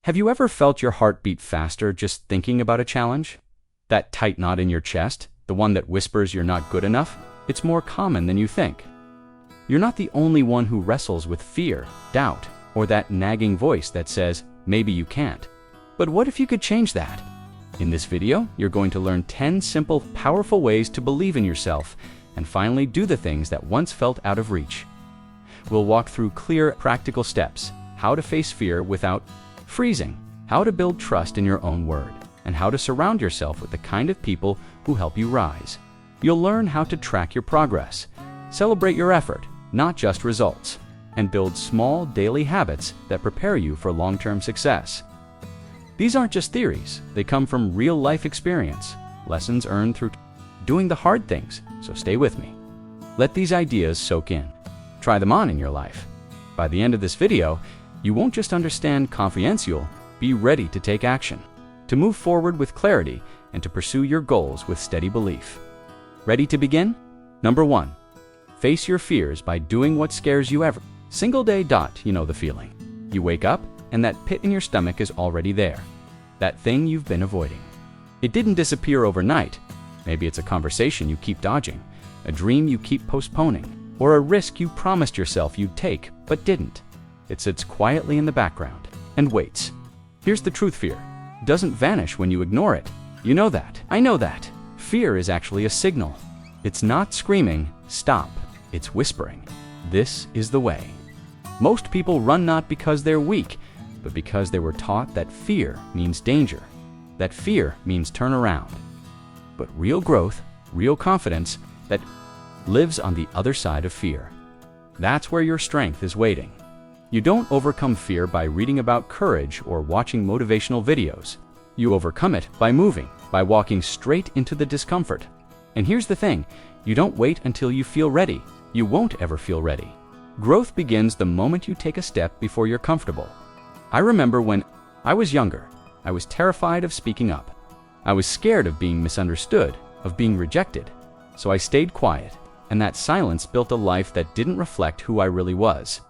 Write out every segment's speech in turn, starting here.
Have you ever felt your heart beat faster just thinking about a challenge? That tight knot in your chest, the one that whispers you're not good enough? It's more common than you think. You're not the only one who wrestles with fear, doubt, or that nagging voice that says, maybe you can't. But what if you could change that? In this video, you're going to learn 10 simple, powerful ways to believe in yourself and finally do the things that once felt out of reach. We'll walk through clear, practical steps, how to face fear without freezing, how to build trust in your own word, and how to surround yourself with the kind of people who help you rise. You'll learn how to track your progress, celebrate your effort, not just results, and build small daily habits that prepare you for long-term success. These aren't just theories, they come from real-life experience, lessons earned through doing the hard things, so stay with me. Let these ideas soak in. Try them on in your life. By the end of this video, you won't just understand confidence, you'll be ready to take action, to move forward with clarity, and to pursue your goals with steady belief. Ready to begin? Number 1. Face your fears by doing what scares you every single day. You know the feeling. You wake up, and that pit in your stomach is already there. That thing you've been avoiding. It didn't disappear overnight. Maybe it's a conversation you keep dodging, a dream you keep postponing, or a risk you promised yourself you'd take but didn't. It sits quietly in the background and waits. Here's the truth: fear doesn't vanish when you ignore it. You know that. I know that. Fear is actually a signal. It's not screaming, "Stop." It's whispering, "This is the way." Most people run not because they're weak, but because they were taught that fear means danger, that fear means turn around. But real growth, real confidence, that lives on the other side of fear. That's where your strength is waiting. You don't overcome fear by reading about courage or watching motivational videos. You overcome it by moving, by walking straight into the discomfort. And here's the thing, you don't wait until you feel ready. You won't ever feel ready. Growth begins the moment you take a step before you're comfortable. I remember when I was younger, I was terrified of speaking up. I was scared of being misunderstood, of being rejected. So I stayed quiet, and that silence built a life that didn't reflect who I really was.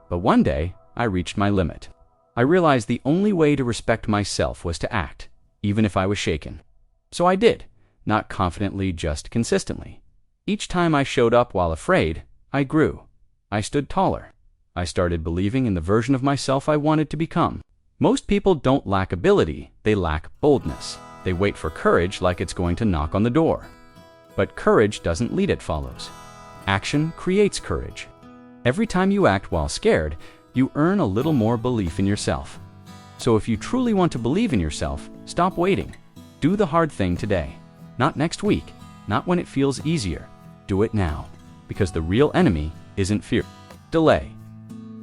But one day, I reached my limit. I realized the only way to respect myself was to act, even if I was shaken. So I did, not confidently, just consistently. Each time I showed up while afraid, I grew. I stood taller. I started believing in the version of myself I wanted to become. Most people don't lack ability, they lack boldness. They wait for courage like it's going to knock on the door. But courage doesn't lead, it follows. Action creates courage. Every time you act while scared, you earn a little more belief in yourself. So if you truly want to believe in yourself, stop waiting. Do the hard thing today. Not next week, not when it feels easier. Do it now. Because the real enemy isn't fear. Delay.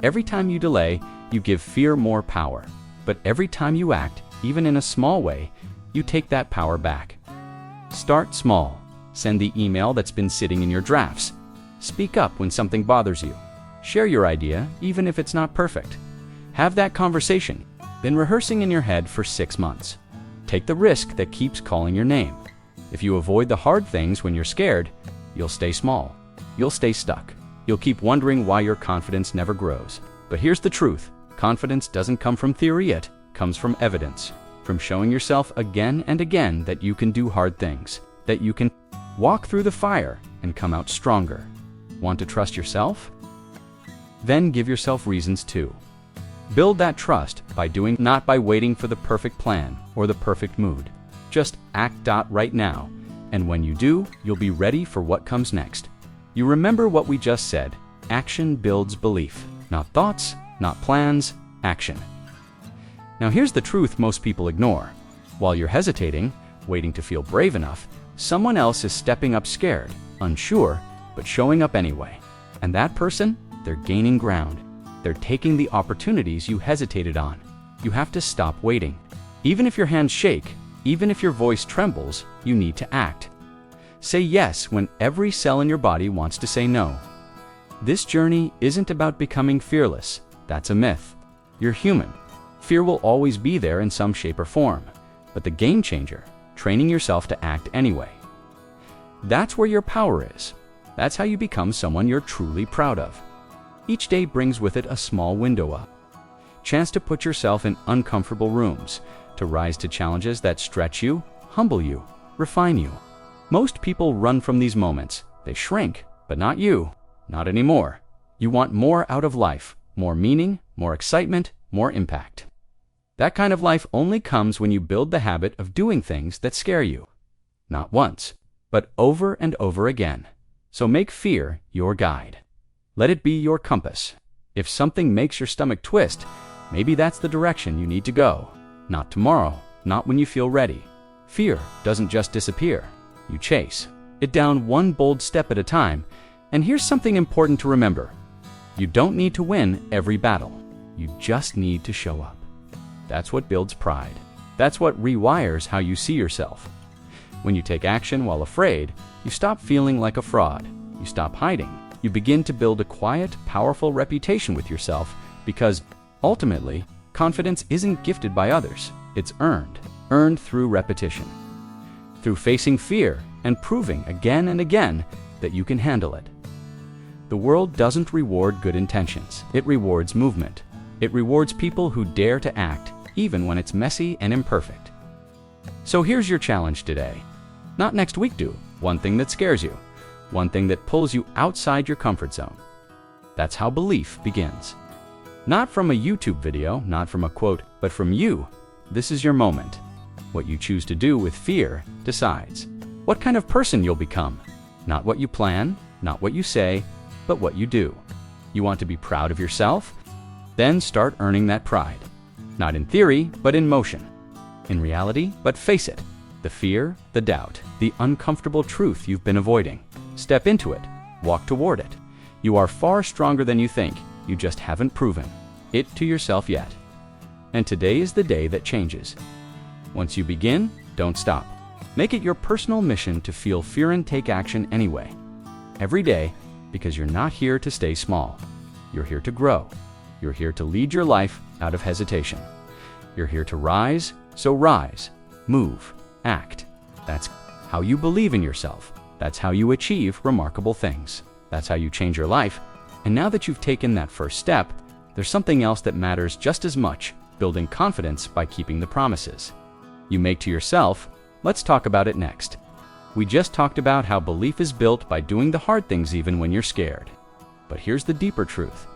Every time you delay, you give fear more power. But every time you act, even in a small way, you take that power back. Start small. Send the email that's been sitting in your drafts. Speak up when something bothers you. Share your idea, even if it's not perfect. Have that conversation, been rehearsing in your head for 6 months. Take the risk that keeps calling your name. If you avoid the hard things when you're scared, you'll stay small. You'll stay stuck. You'll keep wondering why your confidence never grows. But here's the truth. Confidence doesn't come from theory, it comes from evidence. From showing yourself again and again that you can do hard things, that you can walk through the fire and come out stronger. Want to trust yourself? Then give yourself reasons to. Build that trust by doing, not by waiting for the perfect plan or the perfect mood. Just act right now, and when you do, you'll be ready for what comes next. You remember what we just said, action builds belief. Not thoughts, not plans, action. Now here's the truth most people ignore. While you're hesitating, waiting to feel brave enough, someone else is stepping up scared, unsure, but showing up anyway. And that person, they're gaining ground. They're taking the opportunities you hesitated on. You have to stop waiting. Even if your hands shake, even if your voice trembles, you need to act. Say yes when every cell in your body wants to say no. This journey isn't about becoming fearless. That's a myth. You're human. Fear will always be there in some shape or form. But the game changer, training yourself to act anyway. That's where your power is. That's how you become someone you're truly proud of. Each day brings with it a small window up. chance to put yourself in uncomfortable rooms, to rise to challenges that stretch you, humble you, refine you. Most people run from these moments. They shrink, but not you. Not anymore. You want more out of life, more meaning, more excitement, more impact. That kind of life only comes when you build the habit of doing things that scare you. Not once, but over and over again. So make fear your guide. Let it be your compass. If something makes your stomach twist, maybe that's the direction you need to go. Not tomorrow, not when you feel ready. Fear doesn't just disappear. You chase it down one bold step at a time. And here's something important to remember. You don't need to win every battle. You just need to show up. That's what builds pride. That's what rewires how you see yourself. When you take action while afraid, you stop feeling like a fraud. You stop hiding. You begin to build a quiet, powerful reputation with yourself because, ultimately, confidence isn't gifted by others. It's earned through repetition, through facing fear and proving again and again that you can handle it. The world doesn't reward good intentions. It rewards movement. It rewards people who dare to act, even when it's messy and imperfect. So here's your challenge today. Not next week, do one thing that scares you, one thing that pulls you outside your comfort zone. That's how belief begins. Not from a YouTube video, not from a quote, but from you. This is your moment. What you choose to do with fear decides what kind of person you'll become. Not what you plan, not what you say, but what you do. You want to be proud of yourself? Then start earning that pride. Not in theory, but in motion. In reality, but face it. The fear, the doubt, the uncomfortable truth you've been avoiding. Step into it. Walk toward it. You are far stronger than you think. You just haven't proven it to yourself yet. And today is the day that changes. Once you begin, don't stop. Make it your personal mission to feel fear and take action anyway. Every day, because you're not here to stay small. You're here to grow. You're here to lead your life out of hesitation. You're here to rise, so rise, move, act. That's how you believe in yourself. That's how you achieve remarkable things. That's how you change your life. And now that you've taken that first step, there's something else that matters just as much, building confidence by keeping the promises you make to yourself. Let's talk about it next. We just talked about how belief is built by doing the hard things even when you're scared. But here's the deeper truth.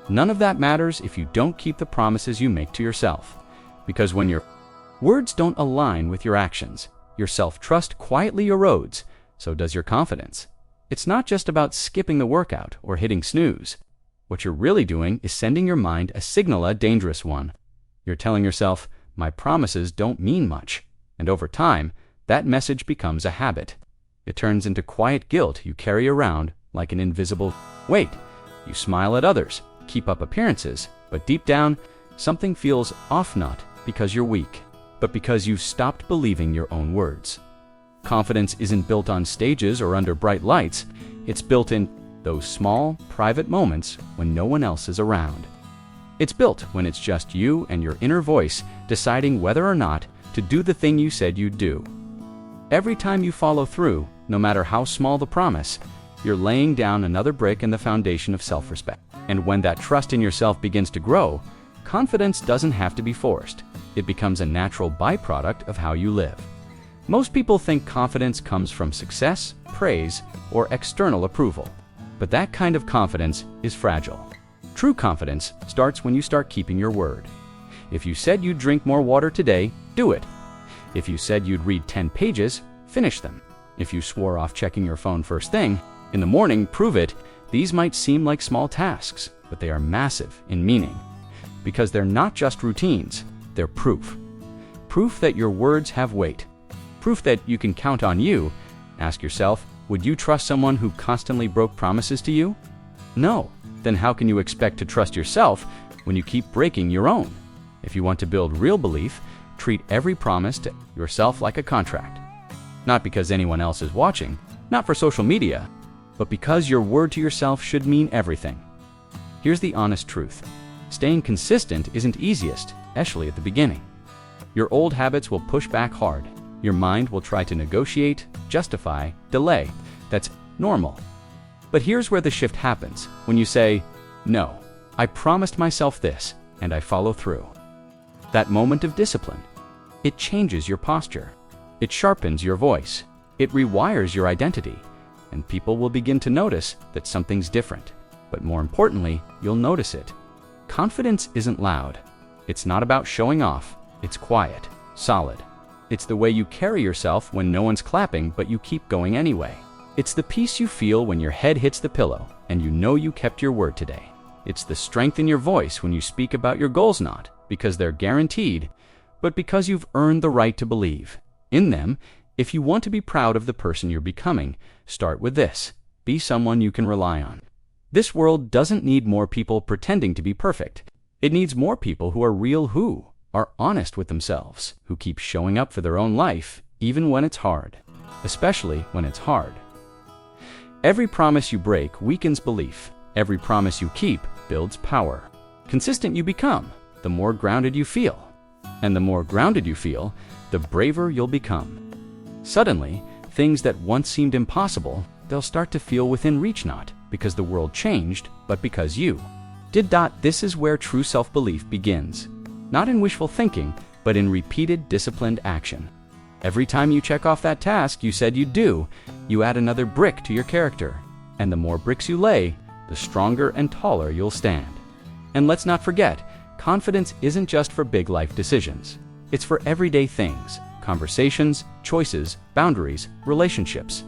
None of that matters if you don't keep the promises you make to yourself. Because when your words don't align with your actions, your self-trust quietly erodes, so does your confidence. It's not just about skipping the workout or hitting snooze. What you're really doing is sending your mind a signal, a dangerous one. You're telling yourself, my promises don't mean much. And over time, that message becomes a habit. It turns into quiet guilt you carry around like an invisible weight. You smile at others, keep up appearances, but deep down, something feels off, not because you're weak, but because you've stopped believing your own words. Confidence isn't built on stages or under bright lights. It's built in those small, private moments when no one else is around. It's built when it's just you and your inner voice deciding whether or not to do the thing you said you'd do. Every time you follow through, no matter how small the promise, you're laying down another brick in the foundation of self-respect. And when that trust in yourself begins to grow, confidence doesn't have to be forced. It becomes a natural byproduct of how you live. Most people think confidence comes from success, praise, or external approval. But that kind of confidence is fragile. True confidence starts when you start keeping your word. If you said you'd drink more water today, do it. If you said you'd read 10 pages, finish them. If you swore off checking your phone first thing in the morning, prove it. These might seem like small tasks, but they are massive in meaning. Because they're not just routines, they're proof. Proof that your words have weight. Proof that you can count on you. Ask yourself, would you trust someone who constantly broke promises to you? No. Then how can you expect to trust yourself when you keep breaking your own? If you want to build real belief, treat every promise to yourself like a contract. Not because anyone else is watching, not for social media, but because your word to yourself should mean everything. Here's the honest truth. Staying consistent isn't easiest, especially at the beginning. Your old habits will push back hard. Your mind will try to negotiate, justify, delay. That's normal. But here's where the shift happens. When you say, no, I promised myself this. and I follow through. That moment of discipline, it changes your posture. It sharpens your voice. It rewires your identity, and people will begin to notice that something's different. But more importantly, you'll notice it. Confidence isn't loud. It's not about showing off. It's quiet, solid. It's the way you carry yourself when no one's clapping, but you keep going anyway. It's the peace you feel when your head hits the pillow and you know you kept your word today. It's the strength in your voice when you speak about your goals, not because they're guaranteed, but because you've earned the right to believe in them. If you want to be proud of the person you're becoming, start with this. Be someone you can rely on. This world doesn't need more people pretending to be perfect. It needs more people who are real, who are honest with themselves, who keep showing up for their own life, even when it's hard, especially when it's hard. Every promise you break weakens belief. Every promise you keep builds power. Consistent you become, the more grounded you feel. And the more grounded you feel, the braver you'll become. Suddenly, things that once seemed impossible, they'll start to feel within reach, not because the world changed, but because you did. This is where true self-belief begins. Not in wishful thinking, but in repeated, disciplined action. Every time you check off that task you said you'd do, you add another brick to your character. And the more bricks you lay, the stronger and taller you'll stand. And let's not forget, confidence isn't just for big life decisions. It's for everyday things, conversations, choices, boundaries, relationships.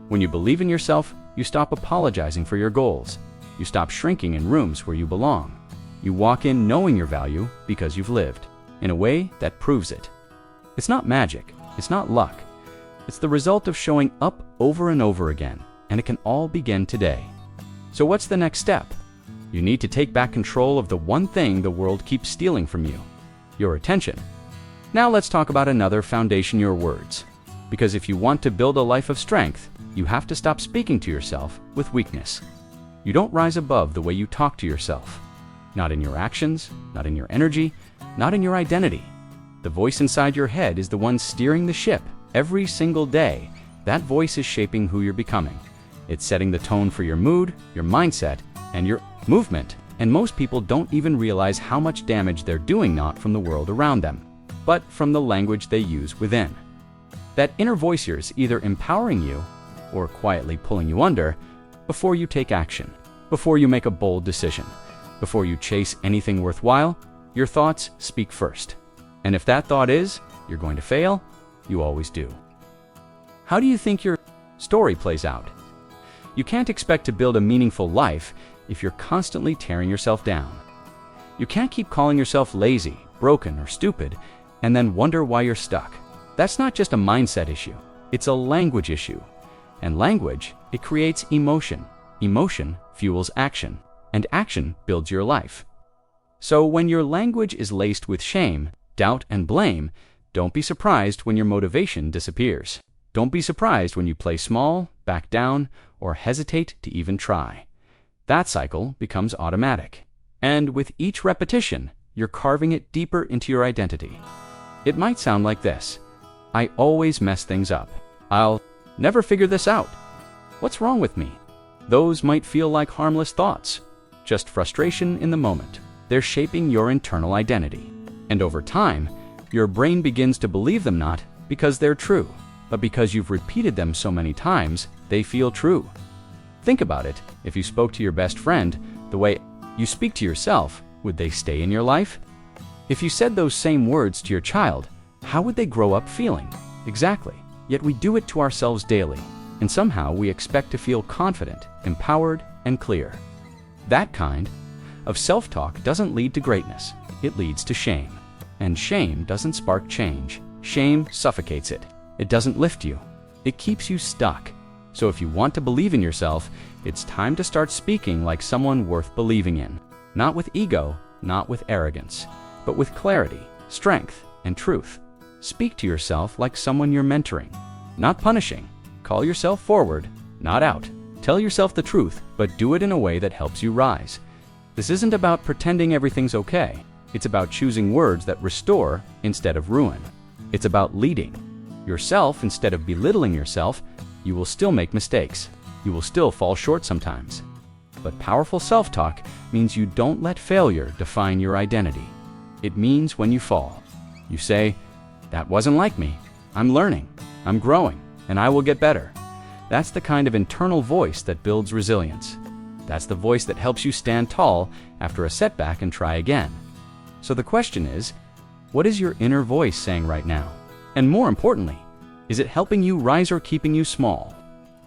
When you believe in yourself, you stop apologizing for your goals. You stop shrinking in rooms where you belong. You walk in knowing your value because you've lived in a way that proves it. It's not magic. It's not luck. It's the result of showing up over and over again, and it can all begin today. So what's the next step? You need to take back control of the one thing the world keeps stealing from you, your attention. Now let's talk about another foundation, your words. Because if you want to build a life of strength, you have to stop speaking to yourself with weakness. You don't rise above the way you talk to yourself. Not in your actions, not in your energy, not in your identity. The voice inside your head is the one steering the ship every single day. That voice is shaping who you're becoming. It's setting the tone for your mood, your mindset, and your movement. And most people don't even realize how much damage they're doing, not from the world around them, but from the language they use within. That inner voice here is either empowering you or quietly pulling you under. Before you take action, before you make a bold decision, before you chase anything worthwhile, your thoughts speak first. And if that thought is, you're going to fail, you always do. How do you think your story plays out? You can't expect to build a meaningful life if you're constantly tearing yourself down. You can't keep calling yourself lazy, broken, or stupid, and then wonder why you're stuck. That's not just a mindset issue. It's a language issue. And language, it creates emotion. Emotion fuels action, and action builds your life. So when your language is laced with shame, doubt, and blame, don't be surprised when your motivation disappears. Don't be surprised when you play small, back down, or hesitate to even try. That cycle becomes automatic. And with each repetition, you're carving it deeper into your identity. It might sound like this: I always mess things up. I'll never figure this out. What's wrong with me? Those might feel like harmless thoughts, just frustration in the moment. They're shaping your internal identity. And over time, your brain begins to believe them, not because they're true, but because you've repeated them so many times, they feel true. Think about it. If you spoke to your best friend the way you speak to yourself, would they stay in your life? If you said those same words to your child, how would they grow up feeling? Exactly. Yet we do it to ourselves daily, and somehow we expect to feel confident, empowered, and clear. That kind of self-talk doesn't lead to greatness. It leads to shame. And shame doesn't spark change. Shame suffocates it. It doesn't lift you. It keeps you stuck. So if you want to believe in yourself, it's time to start speaking like someone worth believing in. Not with ego, not with arrogance, but with clarity, strength, and truth. Speak to yourself like someone you're mentoring, not punishing. Call yourself forward, not out. Tell yourself the truth, but do it in a way that helps you rise. This isn't about pretending everything's okay. It's about choosing words that restore instead of ruin. It's about leading yourself instead of belittling yourself. You will still make mistakes. You will still fall short sometimes. But powerful self-talk means you don't let failure define your identity. It means when you fall, you say, "That wasn't like me. I'm learning, I'm growing, and I will get better." That's the kind of internal voice that builds resilience. That's the voice that helps you stand tall after a setback and try again. So the question is, what is your inner voice saying right now? And more importantly, is it helping you rise or keeping you small?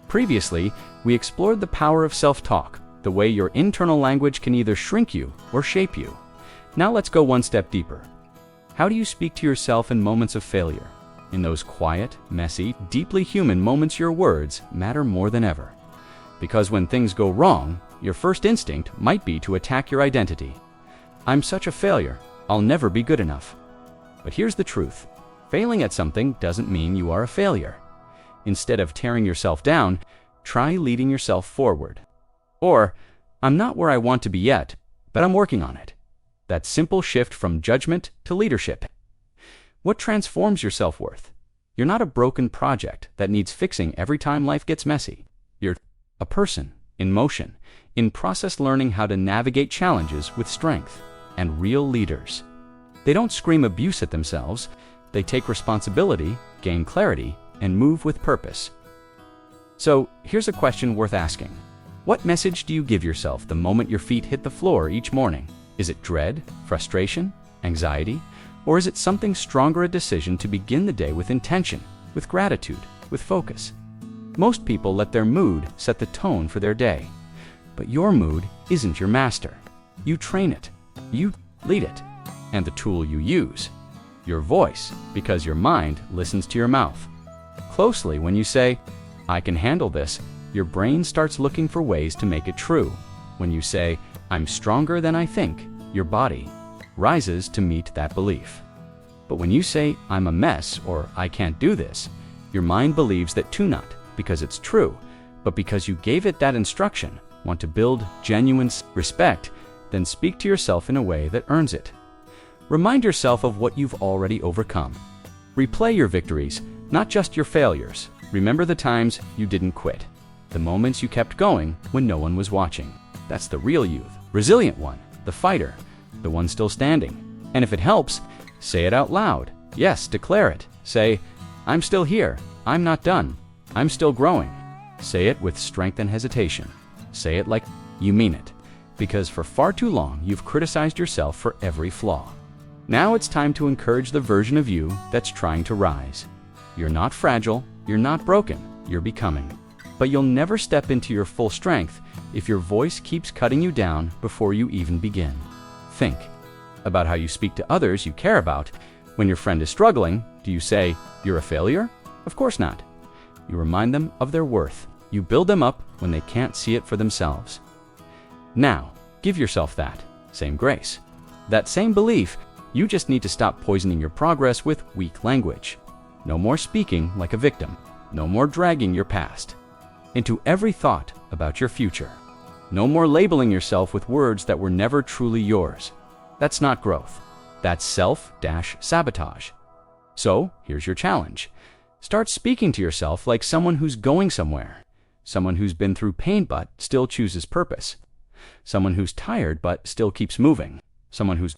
Previously, we explored the power of self-talk, the way your internal language can either shrink you or shape you. Now let's go one step deeper. How do you speak to yourself in moments of failure? In those quiet, messy, deeply human moments, your words matter more than ever. Because when things go wrong, your first instinct might be to attack your identity. "I'm such a failure. I'll never be good enough." But here's the truth. Failing at something doesn't mean you are a failure. Instead of tearing yourself down, try leading yourself forward. Or, "I'm not where I want to be yet, but I'm working on it." That simple shift from judgment to leadership. What transforms your self-worth? You're not a broken project that needs fixing every time life gets messy. You're a person in motion, in process, learning how to navigate challenges with strength. And real leaders, they don't scream abuse at themselves. They take responsibility, gain clarity, and move with purpose. So here's a question worth asking. What message do you give yourself the moment your feet hit the floor each morning? Is it dread, frustration, anxiety? Or is it something stronger, a decision to begin the day with intention, with gratitude, with focus? Most people let their mood set the tone for their day. But your mood isn't your master. You train it. You lead it. And the tool you use, your voice, because your mind listens to your mouth closely. When you say, "I can handle this," your brain starts looking for ways to make it true. When you say, "I'm stronger than I think," your body rises to meet that belief. But when you say, "I'm a mess," or "I can't do this," your mind believes that too, not because it's true, but because you gave it that instruction. Want to build genuine respect? Then speak to yourself in a way that earns it. Remind yourself of what you've already overcome. Replay your victories, not just your failures. Remember the times you didn't quit, the moments you kept going when no one was watching. That's the real you, resilient one, the fighter, the one still standing. And if it helps, say it out loud. Yes, declare it. Say, "I'm still here. I'm not done. I'm still growing." Say it with strength and hesitation. Say it like you mean it. Because for far too long, you've criticized yourself for every flaw. Now it's time to encourage the version of you that's trying to rise. You're not fragile. You're not broken. You're becoming. But you'll never step into your full strength if your voice keeps cutting you down before you even begin. Think about how you speak to others you care about. When your friend is struggling, do you say, "You're a failure"? Of course not. You remind them of their worth. You build them up when they can't see it for themselves. Now, give yourself that same grace, that same belief. You just need to stop poisoning your progress with weak language. No more speaking like a victim. No more dragging your past into every thought about your future. No more labeling yourself with words that were never truly yours. That's not growth. That's self-sabotage. So, here's your challenge. Start speaking to yourself like someone who's going somewhere. Someone who's been through pain but still chooses purpose. Someone who's tired but still keeps moving. Someone who's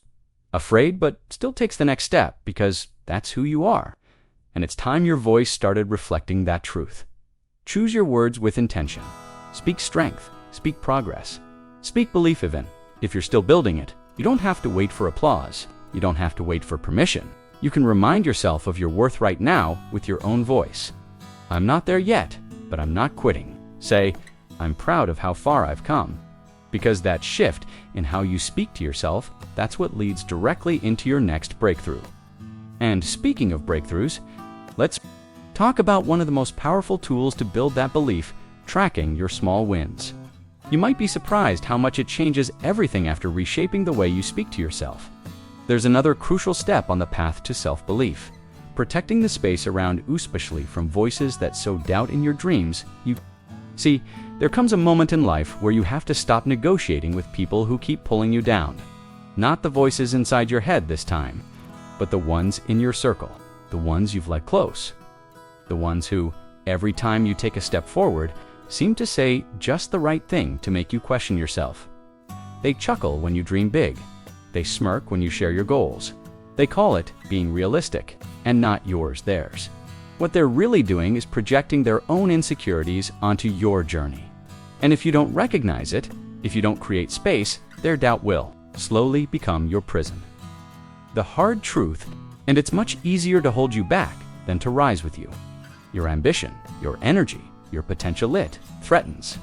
afraid but still takes the next step, because that's who you are. And it's time your voice started reflecting that truth. Choose your words with intention. Speak strength. Speak progress. Speak belief. Even if you're still building it, you don't have to wait for applause. You don't have to wait for permission. You can remind yourself of your worth right now with your own voice. "I'm not there yet, but I'm not quitting." Say, "I'm proud of how far I've come." Because that shift in how you speak to yourself, that's what leads directly into your next breakthrough. And speaking of breakthroughs, let's talk about one of the most powerful tools to build that belief: tracking your small wins. You might be surprised how much it changes everything after reshaping the way you speak to yourself. There's another crucial step on the path to self-belief: protecting the space around you, especially from voices that sow doubt in your dreams. See, there comes a moment in life where you have to stop negotiating with people who keep pulling you down. Not the voices inside your head this time, but the ones in your circle, the ones you've let close. The ones who, every time you take a step forward, seem to say just the right thing to make you question yourself. They chuckle when you dream big. They smirk when you share your goals. They call it being realistic, and not yours, theirs. What they're really doing is projecting their own insecurities onto your journey. And if you don't recognize it, if you don't create space, their doubt will slowly become your prison. The hard truth, and it's much easier to hold you back than to rise with you. Your ambition, your energy, your potential threatens.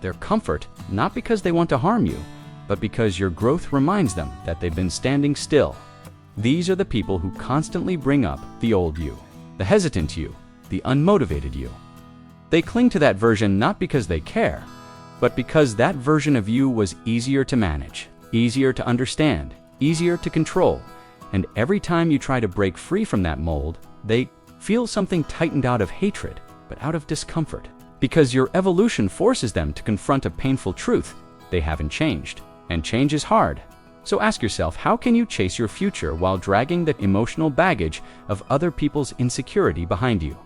Their comfort, not because they want to harm you, but because your growth reminds them that they've been standing still. These are the people who constantly bring up the old you, the hesitant you, the unmotivated you. They cling to that version not because they care, but because that version of you was easier to manage, easier to understand, easier to control. And every time you try to break free from that mold, they feel something tightened out of hatred, but out of discomfort. Because your evolution forces them to confront a painful truth: they haven't changed. And change is hard. So ask yourself, how can you chase your future while dragging the emotional baggage of other people's insecurity behind you?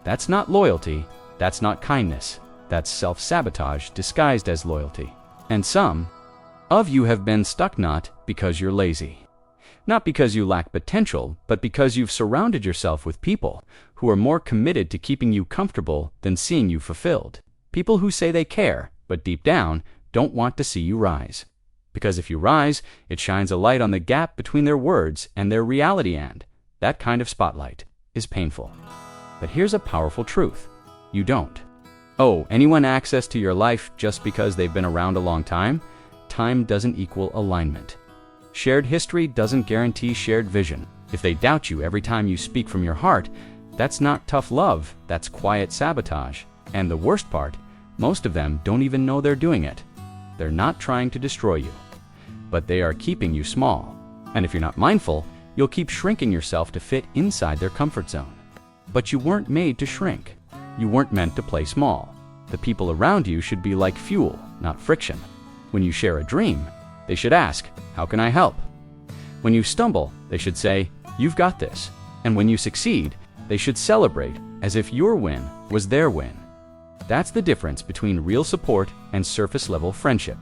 That's not loyalty. That's not kindness. That's self-sabotage disguised as loyalty. And some of you have been stuck not because you're lazy, not because you lack potential, but because you've surrounded yourself with people who are more committed to keeping you comfortable than seeing you fulfilled. People who say they care, but deep down don't want to see you rise. Because if you rise, it shines a light on the gap between their words and their reality, and that kind of spotlight is painful. But here's a powerful truth: you don't owe anyone access to your life just because they've been around a long time. Time doesn't equal alignment. Shared history doesn't guarantee shared vision. If they doubt you every time you speak from your heart, that's not tough love, that's quiet sabotage. And the worst part, most of them don't even know they're doing it. They're not trying to destroy you, but they are keeping you small. And if you're not mindful, you'll keep shrinking yourself to fit inside their comfort zone. But you weren't made to shrink. You weren't meant to play small. The people around you should be like fuel, not friction. When you share a dream, they should ask, "How can I help?" When you stumble, they should say, "You've got this." And when you succeed, they should celebrate as if your win was their win. That's the difference between real support and surface-level friendship.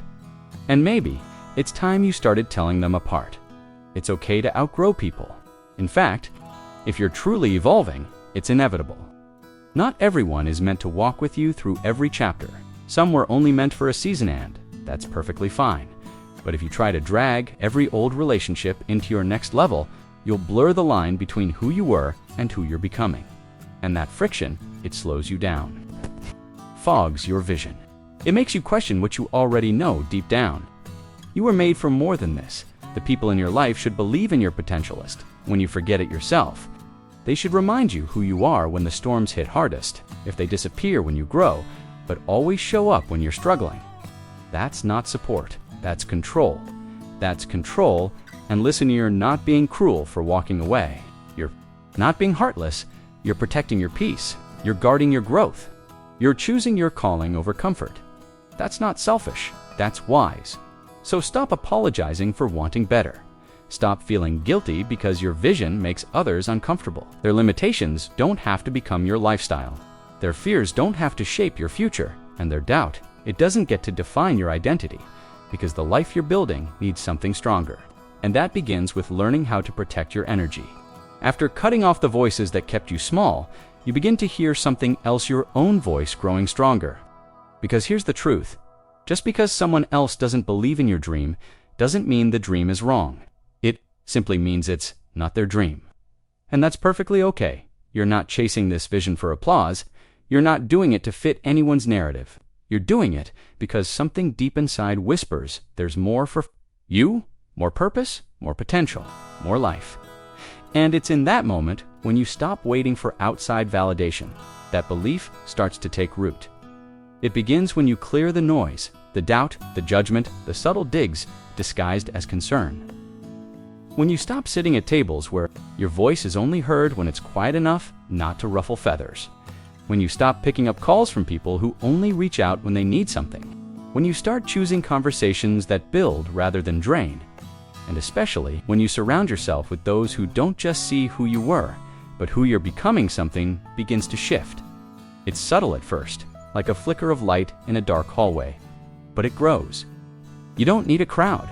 And maybe it's time you started telling them apart. It's okay to outgrow people. In fact, if you're truly evolving, it's inevitable. Not everyone is meant to walk with you through every chapter. Some were only meant for a season, and that's perfectly fine. But if you try to drag every old relationship into your next level, you'll blur the line between who you were and who you're becoming. And that friction, it slows you down. Fogs your vision. It makes you question what you already know deep down. You were made for more than this. The people in your life should believe in your potentialist when you forget it yourself. They should remind you who you are when the storms hit hardest. If they disappear when you grow, but always show up when you're struggling. That's not support. That's control. That's control. And listen, you're not being cruel for walking away. You're not being heartless. You're protecting your peace. You're guarding your growth. You're choosing your calling over comfort. That's not selfish. That's wise. So stop apologizing for wanting better. Stop feeling guilty because your vision makes others uncomfortable. Their limitations don't have to become your lifestyle. Their fears don't have to shape your future. And their doubt, it doesn't get to define your identity, because the life you're building needs something stronger. And that begins with learning how to protect your energy. After cutting off the voices that kept you small, you begin to hear something else, your own voice growing stronger. Because here's the truth. Just because someone else doesn't believe in your dream doesn't mean the dream is wrong. It simply means it's not their dream. And that's perfectly okay. You're not chasing this vision for applause. You're not doing it to fit anyone's narrative. You're doing it because something deep inside whispers there's more for you, more purpose, more potential, more life. And it's in that moment, when you stop waiting for outside validation, that belief starts to take root. It begins when you clear the noise, the doubt, the judgment, the subtle digs disguised as concern. When you stop sitting at tables where your voice is only heard when it's quiet enough not to ruffle feathers. When you stop picking up calls from people who only reach out when they need something. When you start choosing conversations that build rather than drain. And especially when you surround yourself with those who don't just see who you were, but who you're becoming, something begins to shift. It's subtle at first, like a flicker of light in a dark hallway, but it grows. You don't need a crowd.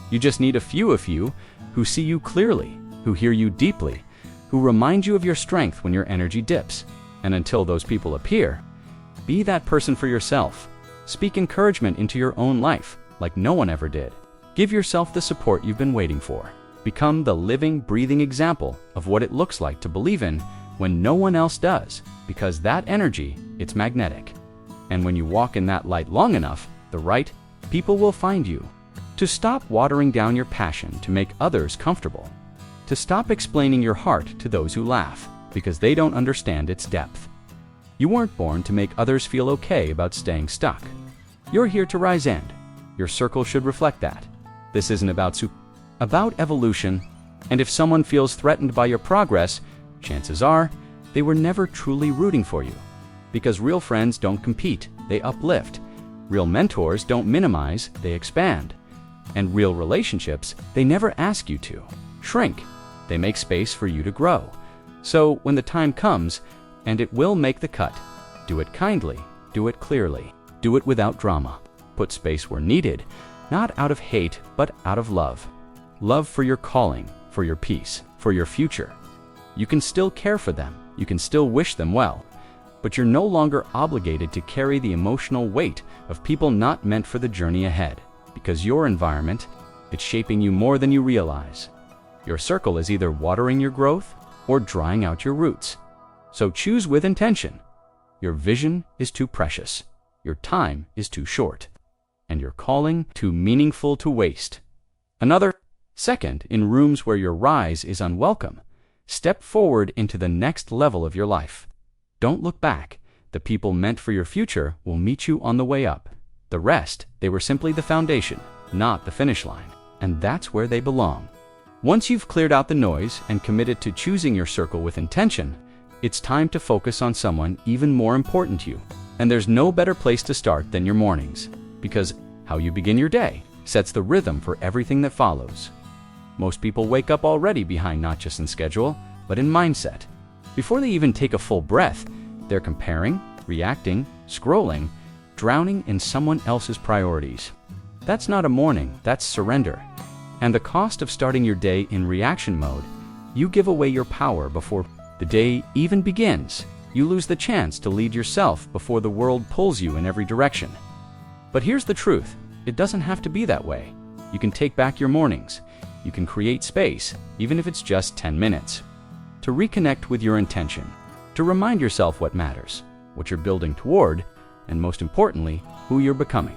You just need a few of you who see you clearly, who hear you deeply, who remind you of your strength when your energy dips. And until those people appear, be that person for yourself. Speak encouragement into your own life like no one ever did. Give yourself the support you've been waiting for. Become the living, breathing example of what it looks like to believe in when no one else does, because that energy, it's magnetic. And when you walk in that light long enough, the right people will find you. To stop watering down your passion to make others comfortable. To stop explaining your heart to those who laugh, because they don't understand its depth. You weren't born to make others feel okay about staying stuck. You're here to rise and your circle should reflect that. This isn't about evolution, and if someone feels threatened by your progress, chances are they were never truly rooting for you. Because real friends don't compete, they uplift. Real mentors don't minimize, they expand. And real relationships, they never ask you to shrink. They make space for you to grow. So when the time comes, and it will make the cut, do it kindly, do it clearly, do it without drama. Put space where needed, not out of hate, but out of love. Love for your calling, for your peace, for your future. You can still care for them, you can still wish them well, but you're no longer obligated to carry the emotional weight of people not meant for the journey ahead, because your environment, it's shaping you more than you realize. Your circle is either watering your growth or drying out your roots. So choose with intention. Your vision is too precious, your time is too short, and your calling too meaningful to waste. Another second, in rooms where your rise is unwelcome, step forward into the next level of your life. Don't look back. The people meant for your future will meet you on the way up. The rest, they were simply the foundation, not the finish line. And that's where they belong. Once you've cleared out the noise and committed to choosing your circle with intention, it's time to focus on someone even more important to you. And there's no better place to start than your mornings, because how you begin your day sets the rhythm for everything that follows. Most people wake up already behind, not just in schedule, but in mindset. Before they even take a full breath, they're comparing, reacting, scrolling, drowning in someone else's priorities. That's not a morning, that's surrender. And the cost of starting your day in reaction mode, you give away your power before the day even begins. You lose the chance to lead yourself before the world pulls you in every direction. But here's the truth, it doesn't have to be that way. You can take back your mornings. You can create space, even if it's just 10 minutes, to reconnect with your intention, to remind yourself what matters, what you're building toward, and most importantly, who you're becoming.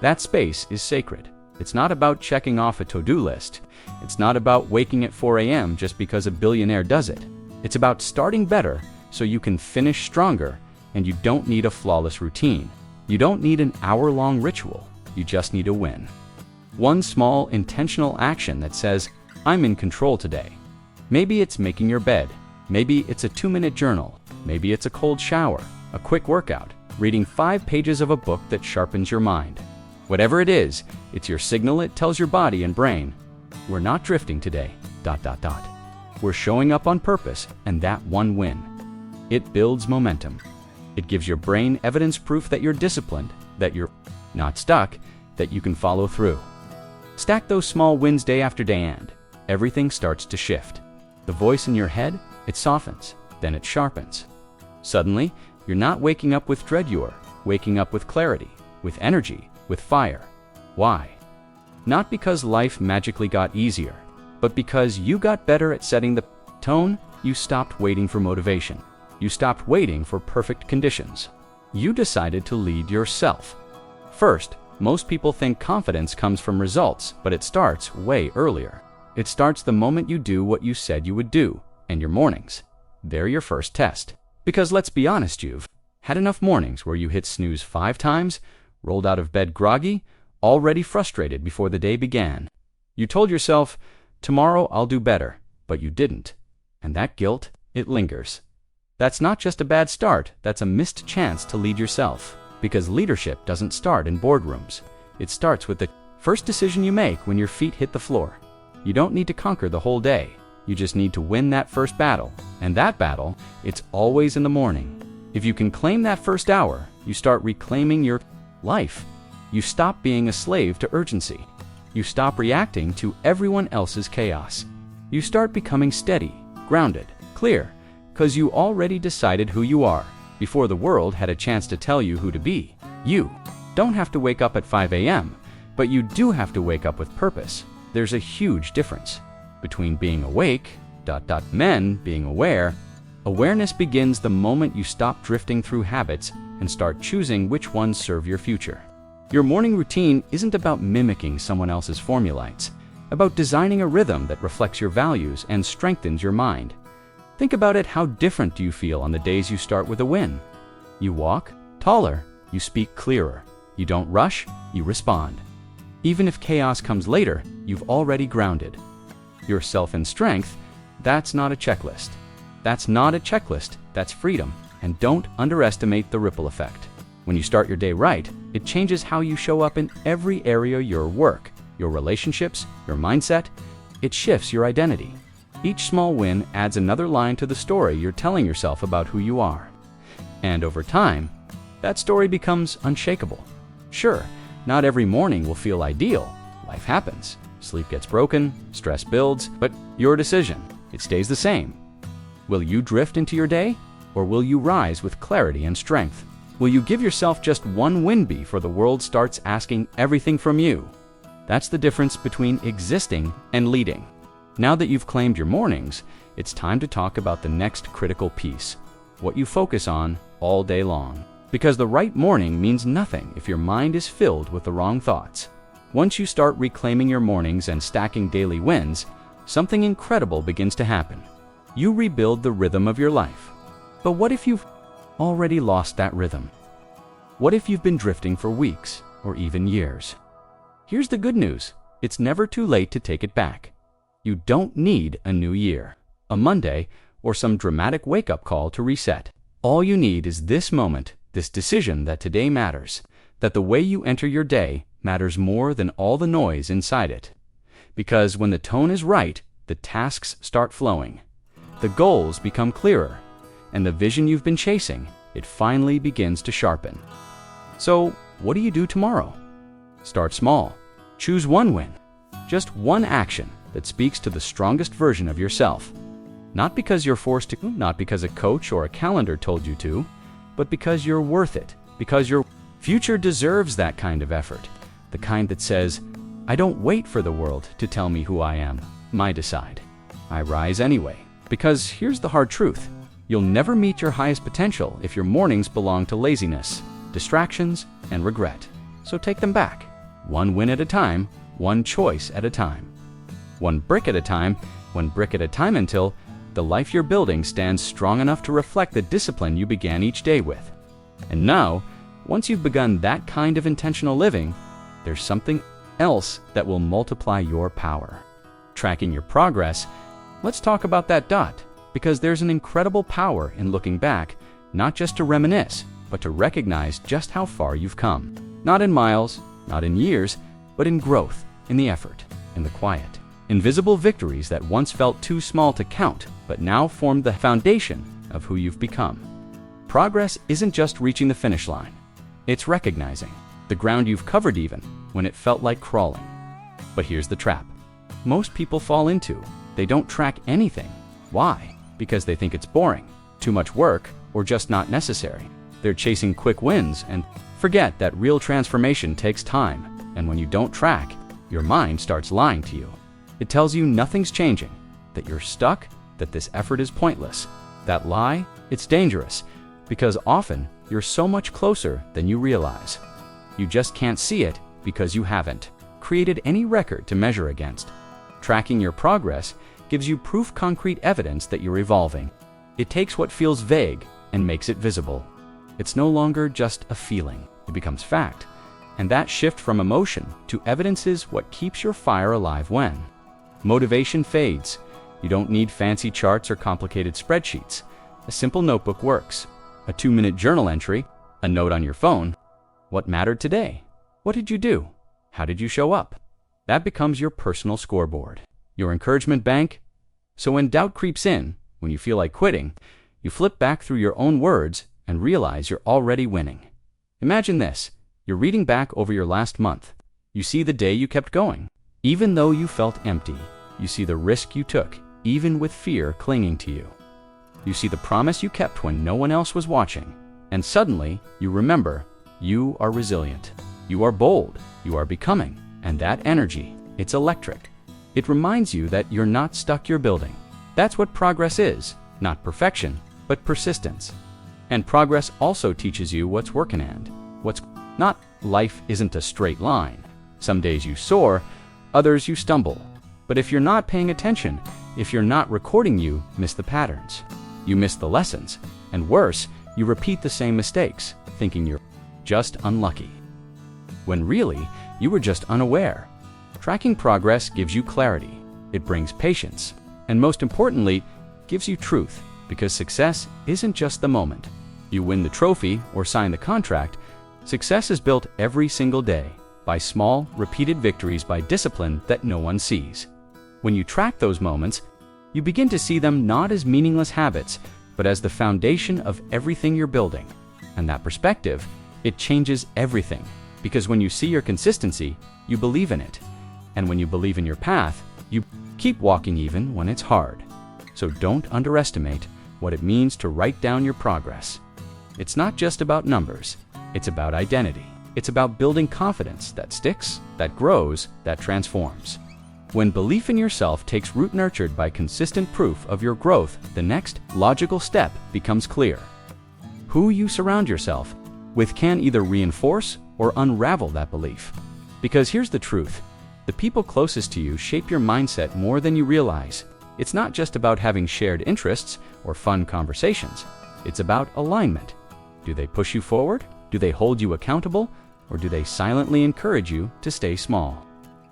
That space is sacred. It's not about checking off a to-do list. It's not about waking at 4 a.m. just because a billionaire does it. It's about starting better so you can finish stronger, and you don't need a flawless routine. You don't need an hour-long ritual. You just need a win. One small, intentional action that says, I'm in control today. Maybe it's making your bed. Maybe it's a 2-minute journal. Maybe it's a cold shower, a quick workout, reading 5 pages of a book that sharpens your mind. Whatever it is, it's your signal. It tells your body and brain, we're not drifting today, ... We're showing up on purpose, and that one win. It builds momentum. It gives your brain evidence proof that you're disciplined, that you're not stuck, that you can follow through. Stack those small wins day after day and everything starts to shift. The voice in your head, it softens, then it sharpens. Suddenly, you're not waking up with dread, you're waking up with clarity, with energy, with fire. Why? Not because life magically got easier, but because you got better at setting the tone. You stopped waiting for motivation. You stopped waiting for perfect conditions. You decided to lead yourself. First, most people think confidence comes from results, but it starts way earlier. It starts the moment you do what you said you would do, and your mornings. They're your first test. Because let's be honest, you've had enough mornings where you hit snooze 5 times, rolled out of bed groggy, already frustrated before the day began. You told yourself, tomorrow I'll do better, but you didn't. And that guilt, it lingers. That's not just a bad start, that's a missed chance to lead yourself. Because leadership doesn't start in boardrooms. It starts with the first decision you make when your feet hit the floor. You don't need to conquer the whole day. You just need to win that first battle. And that battle, it's always in the morning. If you can claim that first hour, you start reclaiming your life. You stop being a slave to urgency. You stop reacting to everyone else's chaos. You start becoming steady, grounded, clear, because you already decided who you are before the world had a chance to tell you who to be. You don't have to wake up at 5 a.m., but you do have to wake up with purpose. There's a huge difference between being awake, men being aware. Awareness begins the moment you stop drifting through habits and start choosing which ones serve your future. Your morning routine isn't about mimicking someone else's formula. It's about designing a rhythm that reflects your values and strengthens your mind. Think about it. How different do you feel on the days you start with a win? You walk taller, you speak clearer, you don't rush, you respond. Even if chaos comes later, you've already grounded yourself in strength. That's not a checklist. That's not a checklist, that's freedom. And don't underestimate the ripple effect. When you start your day right, it changes how you show up in every area: your work, your relationships, your mindset. It shifts your identity. Each small win adds another line to the story you're telling yourself about who you are. And over time, that story becomes unshakable. Sure, not every morning will feel ideal. Life happens. Sleep gets broken, stress builds, but your decision, it stays the same. Will you drift into your day, or will you rise with clarity and strength? Will you give yourself just one win before the world starts asking everything from you? That's the difference between existing and leading. Now that you've claimed your mornings, it's time to talk about the next critical piece: what you focus on all day long. Because the right morning means nothing if your mind is filled with the wrong thoughts. Once you start reclaiming your mornings and stacking daily wins, something incredible begins to happen. You rebuild the rhythm of your life. But what if you've already lost that rhythm? What if you've been drifting for weeks or even years? Here's the good news: it's never too late to take it back. You don't need a new year, a Monday, or some dramatic wake-up call to reset. All you need is this moment, this decision that today matters, that the way you enter your day matters more than all the noise inside it. Because when the tone is right, the tasks start flowing, the goals become clearer, and the vision you've been chasing, it finally begins to sharpen. So, what do you do tomorrow? Start small. Choose one win. Just one action that speaks to the strongest version of yourself. Not because you're forced to, not because a coach or a calendar told you to, but because you're worth it, because your future deserves that kind of effort. The kind that says, I don't wait for the world to tell me who I am. I decide. I rise anyway. Because here's the hard truth: you'll never meet your highest potential if your mornings belong to laziness, distractions, and regret. So take them back. One win at a time, one choice at a time. One brick at a time, one brick at a time, until the life you're building stands strong enough to reflect the discipline you began each day with. And now, once you've begun that kind of intentional living, there's something else that will multiply your power. Tracking your progress. Let's talk about that dot, because there's an incredible power in looking back, not just to reminisce, but to recognize just how far you've come. Not in miles, not in years, but in growth, in the effort, in the quiet. Invisible victories that once felt too small to count, but now form the foundation of who you've become. Progress isn't just reaching the finish line. It's recognizing the ground you've covered even when it felt like crawling. But here's the trap most people fall into. They don't track anything. Why? Because they think it's boring, too much work, or just not necessary. They're chasing quick wins and forget that real transformation takes time. And when you don't track, your mind starts lying to you. It tells you nothing's changing, that you're stuck, that this effort is pointless. That lie, it's dangerous, because often you're so much closer than you realize. You just can't see it because you haven't created any record to measure against. Tracking your progress gives you proof, concrete evidence that you're evolving. It takes what feels vague and makes it visible. It's no longer just a feeling, it becomes fact. And that shift from emotion to evidence is what keeps your fire alive when motivation fades. You don't need fancy charts or complicated spreadsheets. A simple notebook works. A 2-minute journal entry, a note on your phone. What mattered today? What did you do? How did you show up? That becomes your personal scoreboard, your encouragement bank. So when doubt creeps in, when you feel like quitting, you flip back through your own words and realize you're already winning. Imagine this: You're reading back over your last month. You see the day you kept going. Even though you felt empty, you see the risk you took, even with fear clinging to you. You see the promise you kept when no one else was watching. And suddenly, you remember, you are resilient. You are bold. You are becoming. And that energy, it's electric. It reminds you that you're not stuck you're building. That's what progress is, not perfection, but persistence. And progress also teaches you what's working and what's not. Life isn't a straight line. Some days you soar, others you stumble. But if you're not paying attention, if you're not recording, you miss the patterns. You miss the lessons. And worse, you repeat the same mistakes, thinking you're just unlucky. When really, you were just unaware. Tracking progress gives you clarity. It brings patience. And most importantly, gives you truth, because success isn't just the moment. You win the trophy or sign the contract. Success is built every single day by small, repeated victories, by discipline that no one sees. When you track those moments, you begin to see them not as meaningless habits, but as the foundation of everything you're building. And that perspective, it changes everything. Because when you see your consistency, you believe in it. And when you believe in your path, you keep walking even when it's hard. So don't underestimate what it means to write down your progress. It's not just about numbers. It's about identity. It's about building confidence that sticks, that grows, that transforms. When belief in yourself takes root, nurtured by consistent proof of your growth, the next logical step becomes clear. Who you surround yourself with can either reinforce or unravel that belief. Because here's the truth. The people closest to you shape your mindset more than you realize. It's not just about having shared interests or fun conversations. It's about alignment. Do they push you forward? Do they hold you accountable? Or do they silently encourage you to stay small?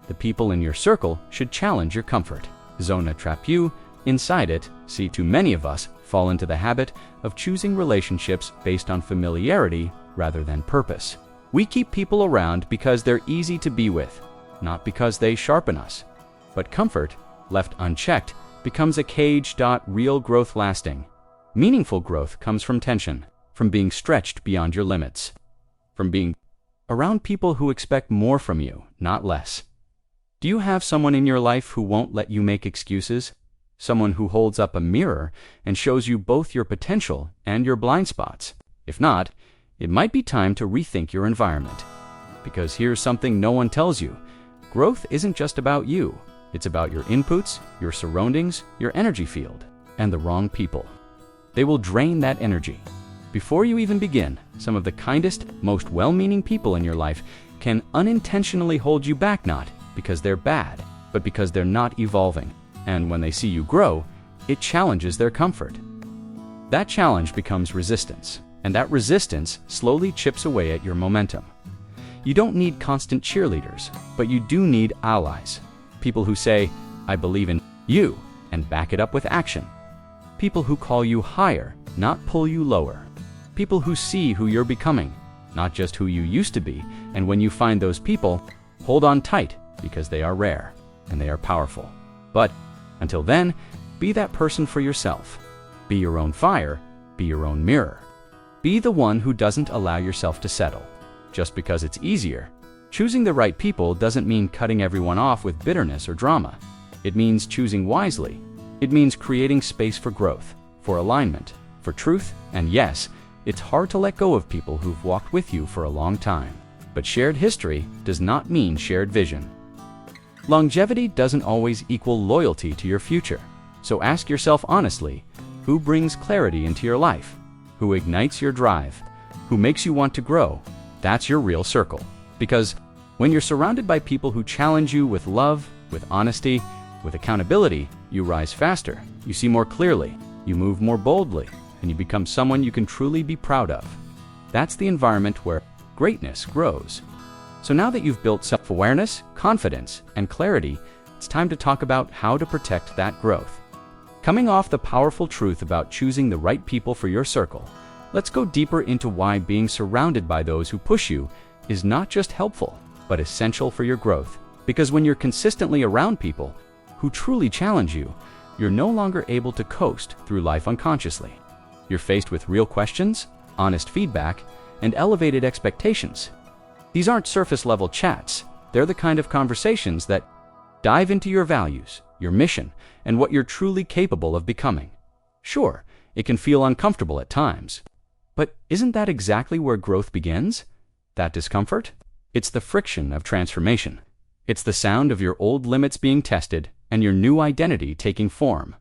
The people in your circle should challenge your comfort zone, trap you inside it. See, too many of us fall into the habit of choosing relationships based on familiarity rather than purpose. We keep people around because they're easy to be with, not because they sharpen us. But comfort, left unchecked, becomes a cage. Real growth, lasting, meaningful growth, comes from tension, from being stretched beyond your limits, from being around people who expect more from you, not less. Do you have someone in your life who won't let you make excuses? Someone who holds up a mirror and shows you both your potential and your blind spots? If not, it might be time to rethink your environment. Because here's something no one tells you. Growth isn't just about you. It's about your inputs, your surroundings, your energy field, and the wrong people. They will drain that energy. Before you even begin, some of the kindest, most well-meaning people in your life can unintentionally hold you back, not because they're bad, but because they're not evolving. And when they see you grow, it challenges their comfort. That challenge becomes resistance, and that resistance slowly chips away at your momentum. You don't need constant cheerleaders, but you do need allies. People who say, "I believe in you," and back it up with action. People who call you higher, not pull you lower. People who see who you're becoming, not just who you used to be. And when you find those people, hold on tight, because they are rare and they are powerful. But until then, be that person for yourself. Be your own fire, be your own mirror. Be the one who doesn't allow yourself to settle just because it's easier. Choosing the right people doesn't mean cutting everyone off with bitterness or drama. It means choosing wisely. It means creating space for growth, for alignment, for truth. And yes, it's hard to let go of people who've walked with you for a long time. But shared history does not mean shared vision. Longevity doesn't always equal loyalty to your future. So ask yourself honestly, who brings clarity into your life? Who ignites your drive? Who makes you want to grow? That's your real circle. Because when you're surrounded by people who challenge you with love, with honesty, with accountability, you rise faster, you see more clearly, you move more boldly, and you become someone you can truly be proud of. That's the environment where greatness grows. So now that you've built self-awareness, confidence, and clarity, it's time to talk about how to protect that growth. Coming off the powerful truth about choosing the right people for your circle, let's go deeper into why being surrounded by those who push you is not just helpful, but essential for your growth. Because when you're consistently around people who truly challenge you, you're no longer able to coast through life unconsciously. You're faced with real questions, honest feedback, and elevated expectations. These aren't surface-level chats. They're the kind of conversations that dive into your values, your mission, and what you're truly capable of becoming. Sure, it can feel uncomfortable at times, but isn't that exactly where growth begins? That discomfort? It's the friction of transformation. It's the sound of your old limits being tested and your new identity taking form.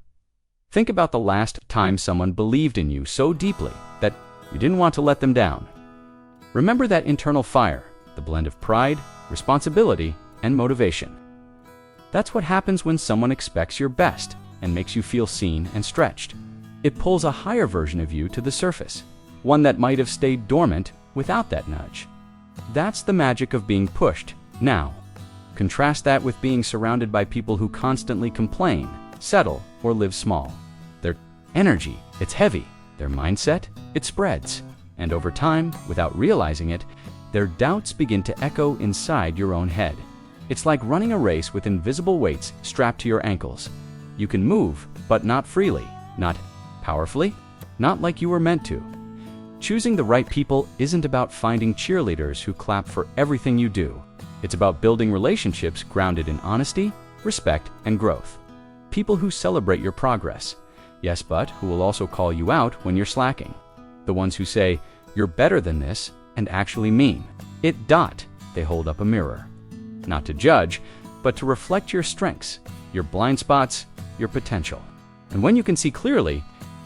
Think about the last time someone believed in you so deeply that you didn't want to let them down. Remember that internal fire, the blend of pride, responsibility, and motivation. That's what happens when someone expects your best and makes you feel seen and stretched. It pulls a higher version of you to the surface, one that might have stayed dormant without that nudge. That's the magic of being pushed now. Contrast that with being surrounded by people who constantly complain, settle, or live small. Their energy, it's heavy. Their mindset, it spreads. And over time, without realizing it, their doubts begin to echo inside your own head. It's like running a race with invisible weights strapped to your ankles. You can move, but not freely, not powerfully, not like you were meant to. Choosing the right people isn't about finding cheerleaders who clap for everything you do. It's about building relationships grounded in honesty, respect, and growth. People who celebrate your progress. Yes, but who will also call you out when you're slacking. The ones who say, "You're better than this," and actually mean it. They hold up a mirror. Not to judge, but to reflect your strengths, your blind spots, your potential. And when you can see clearly,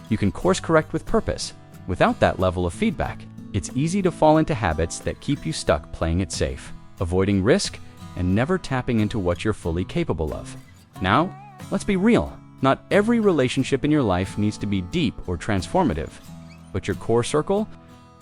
you can course correct with purpose. Without that level of feedback, it's easy to fall into habits that keep you stuck playing it safe, avoiding risk, and never tapping into what you're fully capable of. Now, let's be real. Not every relationship in your life needs to be deep or transformative. But your core circle,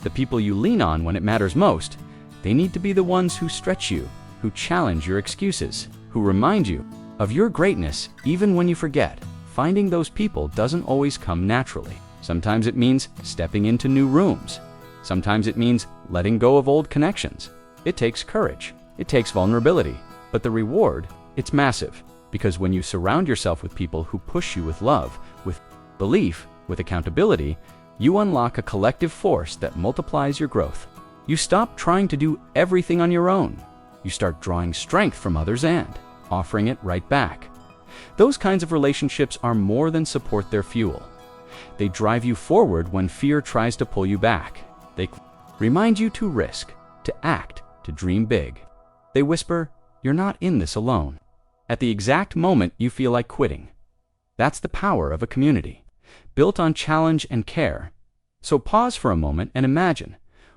the people you lean on when it matters most, they need to be the ones who stretch you, who challenge your excuses, who remind you of your greatness even when you forget. Finding those people doesn't always come naturally. Sometimes it means stepping into new rooms. Sometimes it means letting go of old connections. It takes courage. It takes vulnerability. But the reward, it's massive. Because when you surround yourself with people who push you with love, with belief, with accountability, you unlock a collective force that multiplies your growth. You stop trying to do everything on your own. You start drawing strength from others and offering it right back. Those kinds of relationships are more than support, their fuel. They drive you forward when fear tries to pull you back. They remind you to risk, to act, to dream big. They whisper, "You're not in this alone," at the exact moment you feel like quitting. That's the power of a community, built on challenge and care. So pause for a moment and imagine,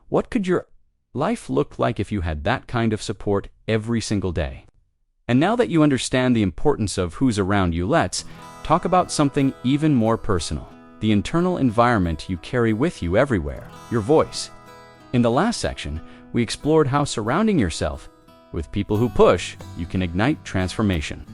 what could your life look like if you had that kind of support every single day? And now that you understand the importance of who's around you, let's talk about something even more personal. The internal environment you carry with you everywhere, your voice. In the last section, we explored how surrounding yourself with people who push, you can ignite transformation.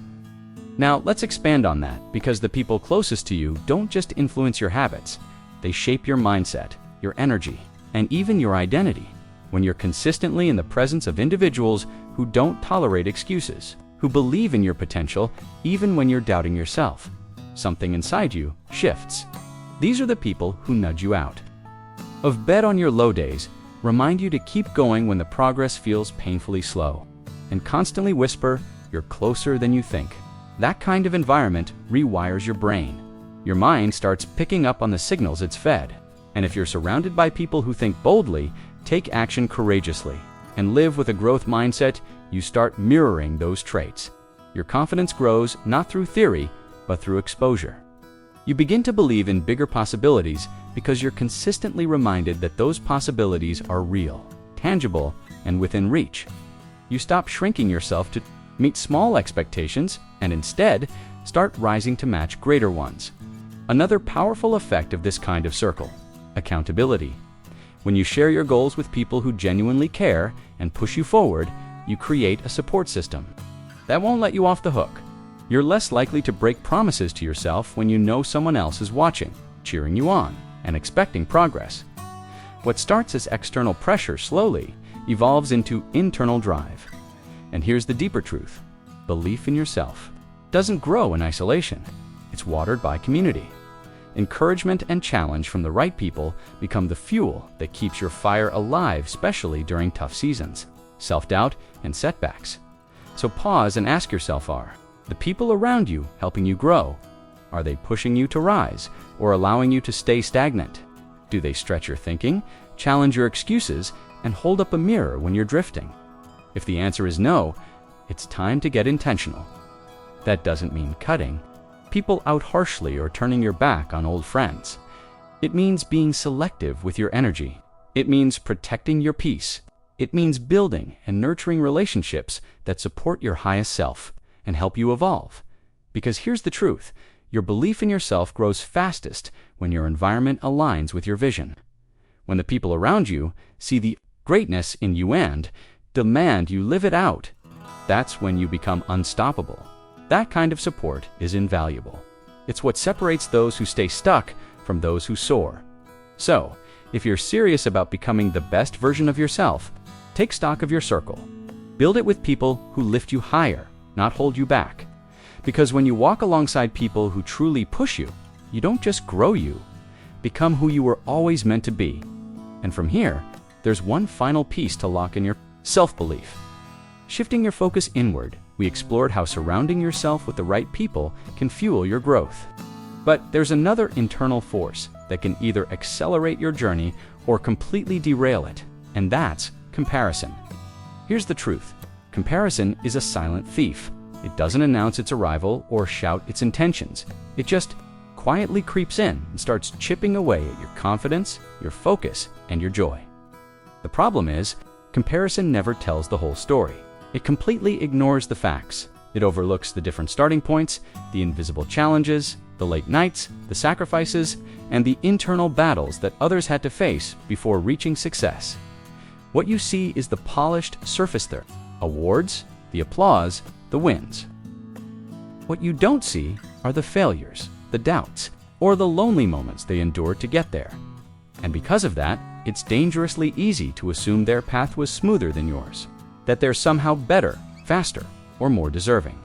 Now, let's expand on that, because the people closest to you don't just influence your habits, they shape your mindset, your energy, and even your identity. When you're consistently in the presence of individuals who don't tolerate excuses, who believe in your potential even when you're doubting yourself, something inside you shifts. These are the people who nudge you out of bed on your low days, remind you to keep going when the progress feels painfully slow, and constantly whisper, "You're closer than you think." That kind of environment rewires your brain. Your mind starts picking up on the signals it's fed. And if you're surrounded by people who think boldly, take action courageously, and live with a growth mindset, you start mirroring those traits. Your confidence grows not through theory, but through exposure. You begin to believe in bigger possibilities because you're consistently reminded that those possibilities are real, tangible, and within reach. You stop shrinking yourself to meet small expectations and instead start rising to match greater ones. Another powerful effect of this kind of circle: accountability. When you share your goals with people who genuinely care and push you forward, you create a support system that won't let you off the hook. You're less likely to break promises to yourself when you know someone else is watching, cheering you on, and expecting progress. What starts as external pressure slowly evolves into internal drive. And here's the deeper truth: belief in yourself doesn't grow in isolation. It's watered by community. Encouragement and challenge from the right people become the fuel that keeps your fire alive, especially during tough seasons. self-doubt, and setbacks. So pause and ask yourself, are the people around you helping you grow? Are they pushing you to rise or allowing you to stay stagnant? Do they stretch your thinking, challenge your excuses, and hold up a mirror when you're drifting? If the answer is no, it's time to get intentional. That doesn't mean cutting people out harshly or turning your back on old friends. It means being selective with your energy. It means protecting your peace. It means building and nurturing relationships that support your highest self and help you evolve. Because here's the truth, your belief in yourself grows fastest when your environment aligns with your vision. When the people around you see the greatness in you and demand you live it out, that's when you become unstoppable. That kind of support is invaluable. It's what separates those who stay stuck from those who soar. So, if you're serious about becoming the best version of yourself, take stock of your circle. Build it with people who lift you higher, not hold you back. Because when you walk alongside people who truly push you, you don't just grow, you become who you were always meant to be. And from here, there's one final piece to lock in your self-belief. Shifting your focus inward, we explored how surrounding yourself with the right people can fuel your growth. But there's another internal force that can either accelerate your journey or completely derail it, and that's comparison. Here's the truth. Comparison is a silent thief. It doesn't announce its arrival or shout its intentions. It just quietly creeps in and starts chipping away at your confidence, your focus, and your joy. The problem is, comparison never tells the whole story. It completely ignores the facts. It overlooks the different starting points, the invisible challenges, the late nights, the sacrifices, and the internal battles that others had to face before reaching success. What you see is the polished surface there, awards, the applause, the wins. What you don't see are the failures, the doubts, or the lonely moments they endured to get there. And because of that, it's dangerously easy to assume their path was smoother than yours, that they're somehow better, faster, or more deserving.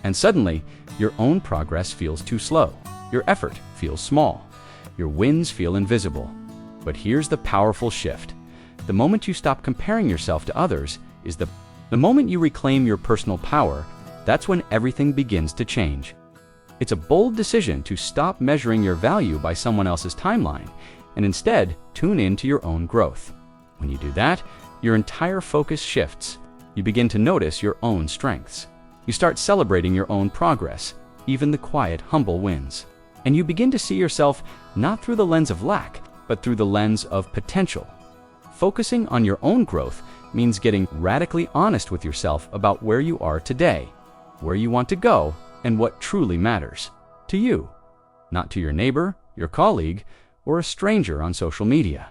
And suddenly, your own progress feels too slow. Your effort feels small. Your wins feel invisible. But here's the powerful shift. The moment you stop comparing yourself to others is the moment you reclaim your personal power, that's when everything begins to change. It's a bold decision to stop measuring your value by someone else's timeline and instead tune into your own growth. When you do that, your entire focus shifts. You begin to notice your own strengths. You start celebrating your own progress, even the quiet, humble wins. And you begin to see yourself not through the lens of lack, but through the lens of potential. Focusing on your own growth means getting radically honest with yourself about where you are today, where you want to go, and what truly matters to you, not to your neighbor, your colleague, or a stranger on social media.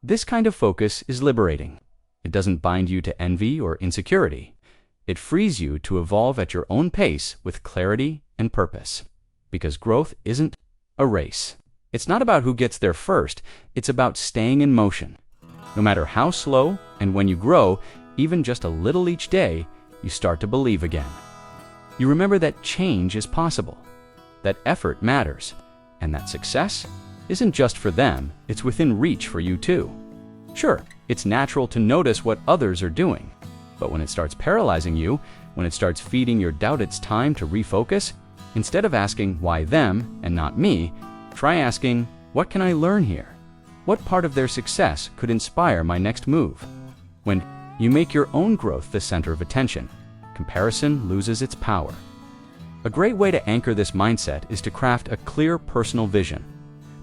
This kind of focus is liberating. It doesn't bind you to envy or insecurity. It frees you to evolve at your own pace with clarity and purpose. Because growth isn't a race. It's not about who gets there first. It's about staying in motion. No matter how slow, and when you grow, even just a little each day, you start to believe again. You remember that change is possible, that effort matters, and that success isn't just for them, it's within reach for you too. Sure, it's natural to notice what others are doing, but when it starts paralyzing you, when it starts feeding your doubt, it's time to refocus. Instead of asking, why them and not me, try asking, what can I learn here? What part of their success could inspire my next move? When you make your own growth the center of attention, comparison loses its power. A great way to anchor this mindset is to craft a clear personal vision.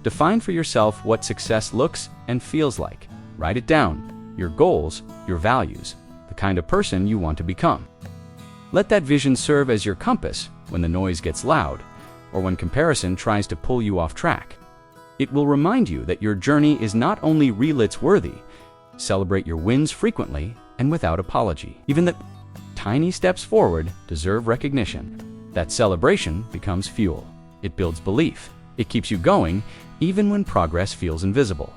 Define for yourself what success looks and feels like. Write it down, your goals, your values, the kind of person you want to become. Let that vision serve as your compass when the noise gets loud, or when comparison tries to pull you off track. It will remind you that your journey is not only relits-worthy. Celebrate your wins frequently and without apology. Even the tiny steps forward deserve recognition. That celebration becomes fuel. It builds belief. It keeps you going even when progress feels invisible.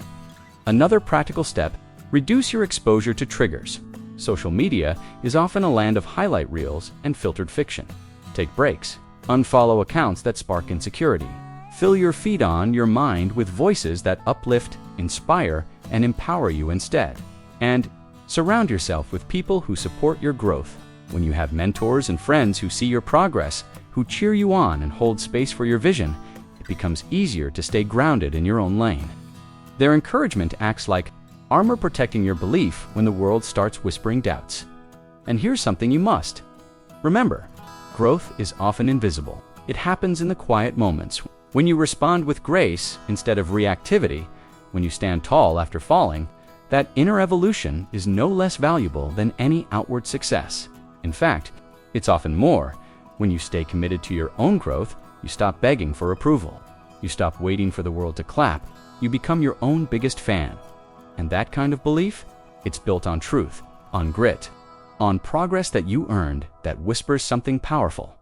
Another practical step, reduce your exposure to triggers. Social media is often a land of highlight reels and filtered fiction. Take breaks. Unfollow accounts that spark insecurity. Fill your feed on your mind with voices that uplift, inspire, and empower you instead. And Surround yourself with people who support your growth. When you have mentors and friends who see your progress, who cheer you on and hold space for your vision, it becomes easier to stay grounded in your own lane. Their encouragement acts like armor protecting your belief when the world starts whispering doubts. And here's something you must remember. Growth is often invisible. It happens in the quiet moments. When you respond with grace instead of reactivity, when you stand tall after falling, that inner evolution is no less valuable than any outward success. In fact, it's often more. When you stay committed to your own growth, you stop begging for approval. You stop waiting for the world to clap. You become your own biggest fan. And that kind of belief, it's built on truth, on grit, on progress that you earned that whispers something powerful.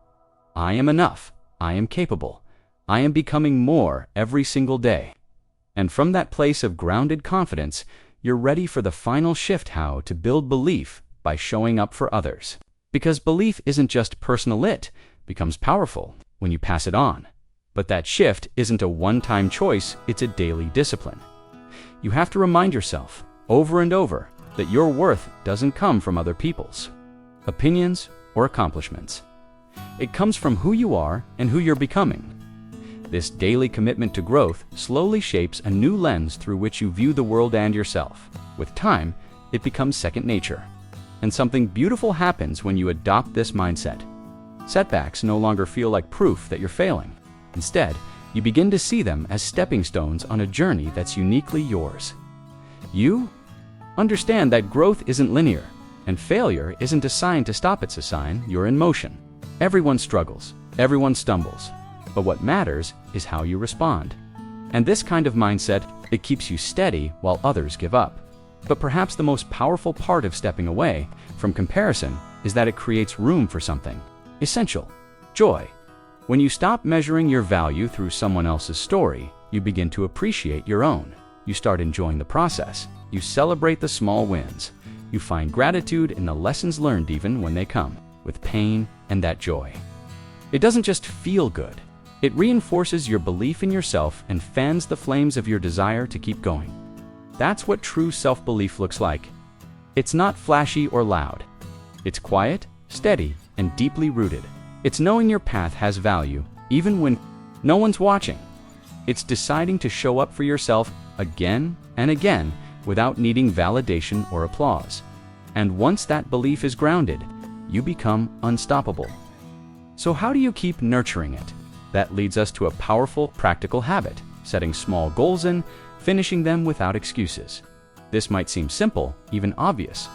I am enough. I am capable. I am becoming more every single day. And from that place of grounded confidence, you're ready for the final shift: how to build belief by showing up for others. Because belief isn't just personal, it becomes powerful when you pass it on. But that shift isn't a one-time choice, it's a daily discipline. You have to remind yourself over and over that your worth doesn't come from other people's opinions or accomplishments. It comes from who you are and who you're becoming. This daily commitment to growth slowly shapes a new lens through which you view the world and yourself. With time, it becomes second nature. And something beautiful happens when you adopt this mindset. Setbacks no longer feel like proof that you're failing. Instead, you begin to see them as stepping stones on a journey that's uniquely yours. You understand that growth isn't linear, and failure isn't a sign to stop, it's a sign you're in motion. Everyone struggles, everyone stumbles, but what matters is how you respond. And this kind of mindset, it keeps you steady while others give up. But perhaps the most powerful part of stepping away from comparison is that it creates room for something essential: joy. When you stop measuring your value through someone else's story, you begin to appreciate your own. You start enjoying the process. You celebrate the small wins. You find gratitude in the lessons learned even when they come with pain and that joy. It doesn't just feel good. It reinforces your belief in yourself and fans the flames of your desire to keep going. That's what true self-belief looks like. It's not flashy or loud. It's quiet, steady, and deeply rooted. It's knowing your path has value, even when no one's watching. It's deciding to show up for yourself again and again without needing validation or applause. And once that belief is grounded, you become unstoppable. So how do you keep nurturing it? That leads us to a powerful, practical habit: setting small goals and finishing them without excuses. This might seem simple, even obvious,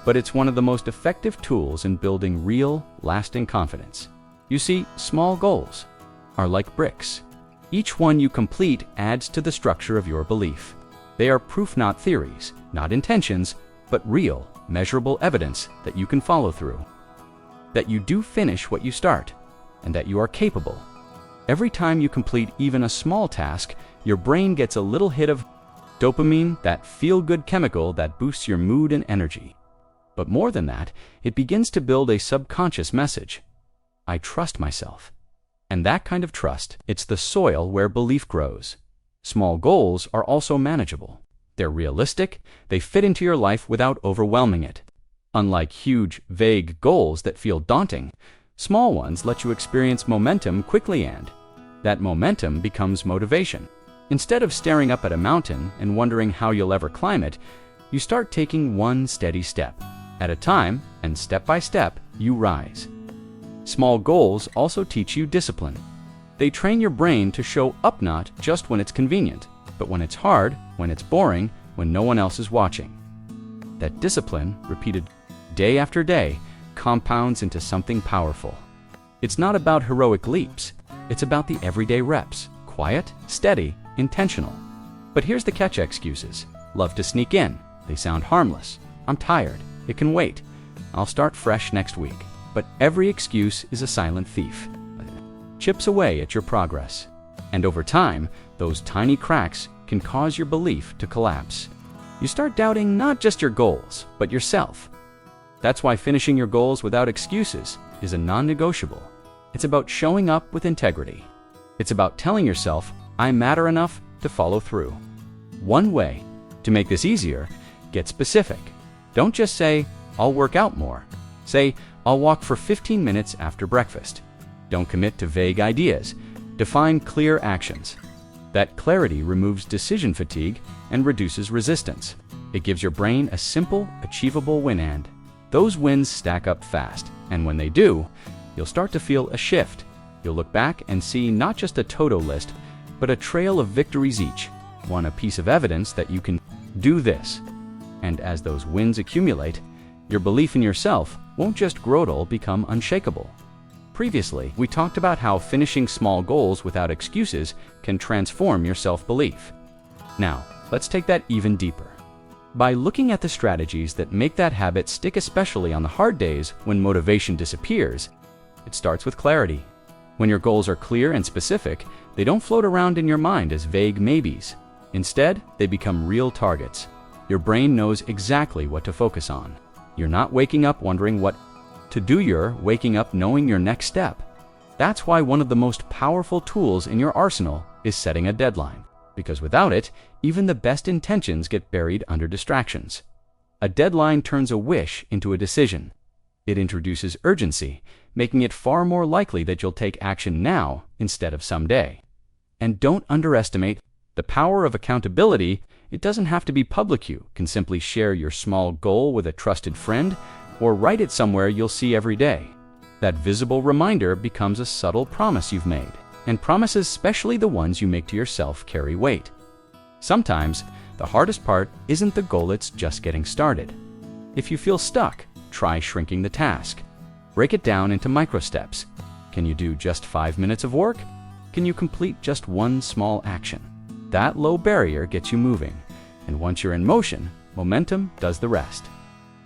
but it's one of the most effective tools in building real, lasting confidence. You see, small goals are like bricks. Each one you complete adds to the structure of your belief. They are proof, not theories, not intentions, but real, measurable evidence that you can follow through, that you do finish what you start, and that you are capable. Every time you complete even a small task, your brain gets a little hit of dopamine, that feel-good chemical that boosts your mood and energy. But more than that, it begins to build a subconscious message: I trust myself. And that kind of trust, it's the soil where belief grows. Small goals are also manageable. They're realistic, they fit into your life without overwhelming it. Unlike huge, vague goals that feel daunting, small ones let you experience momentum quickly, and that momentum becomes motivation. Instead of staring up at a mountain and wondering how you'll ever climb it, you start taking one steady step at a time, and step by step, you rise. Small goals also teach you discipline. They train your brain to show up not just when it's convenient, but when it's hard, when it's boring, when no one else is watching. That discipline, repeated day after day, compounds into something powerful. It's not about heroic leaps. It's about the everyday reps: quiet, steady, intentional. But here's the catch: excuses love to sneak in. They sound harmless. I'm tired. It can wait. I'll start fresh next week. But every excuse is a silent thief. Chips away at your progress. And over time, those tiny cracks can cause your belief to collapse. You start doubting not just your goals, but yourself. That's why finishing your goals without excuses is a non-negotiable. It's about showing up with integrity. It's about telling yourself, I matter enough to follow through. One way to make this easier: get specific. Don't just say, "I'll work out more." Say, "I'll walk for 15 minutes after breakfast." Don't commit to vague ideas. Define clear actions. That clarity removes decision fatigue and reduces resistance. It gives your brain a simple, achievable win, and those wins stack up fast. And when they do, you'll start to feel a shift. You'll look back and see not just a to-do list, but a trail of victories, each one a piece of evidence that you can do this. And as those wins accumulate, your belief in yourself won't just grow, it'll become unshakable. Previously, we talked about how finishing small goals without excuses can transform your self-belief. Now, let's take that even deeper. By looking at the strategies that make that habit stick, especially on the hard days when motivation disappears, it starts with clarity. When your goals are clear and specific, they don't float around in your mind as vague maybes. Instead, they become real targets. Your brain knows exactly what to focus on. You're not waking up wondering what to do, you're waking up knowing your next step. That's why one of the most powerful tools in your arsenal is setting a deadline, because without it, even the best intentions get buried under distractions. A deadline turns a wish into a decision. It introduces urgency, making it far more likely that you'll take action now instead of someday. And don't underestimate the power of accountability. It doesn't have to be public. You can simply share your small goal with a trusted friend or write it somewhere you'll see every day. That visible reminder becomes a subtle promise you've made, and promises, especially the ones you make to yourself, carry weight. Sometimes, the hardest part isn't the goal, it's just getting started. If you feel stuck, try shrinking the task. Break it down into micro steps. Can you do just 5 minutes of work? Can you complete just one small action? That low barrier gets you moving, and once you're in motion, momentum does the rest.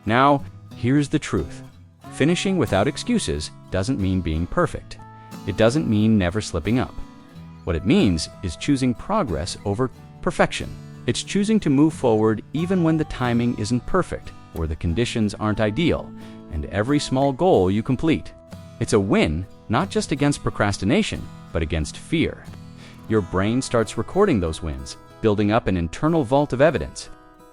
Now, here's the truth. Finishing without excuses doesn't mean being perfect. It doesn't mean never slipping up. What it means is choosing progress over perfection. It's choosing to move forward even when the timing isn't perfect or the conditions aren't ideal, and every small goal you complete. It's a win, not just against procrastination, but against fear. Your brain starts recording those wins, building up an internal vault of evidence.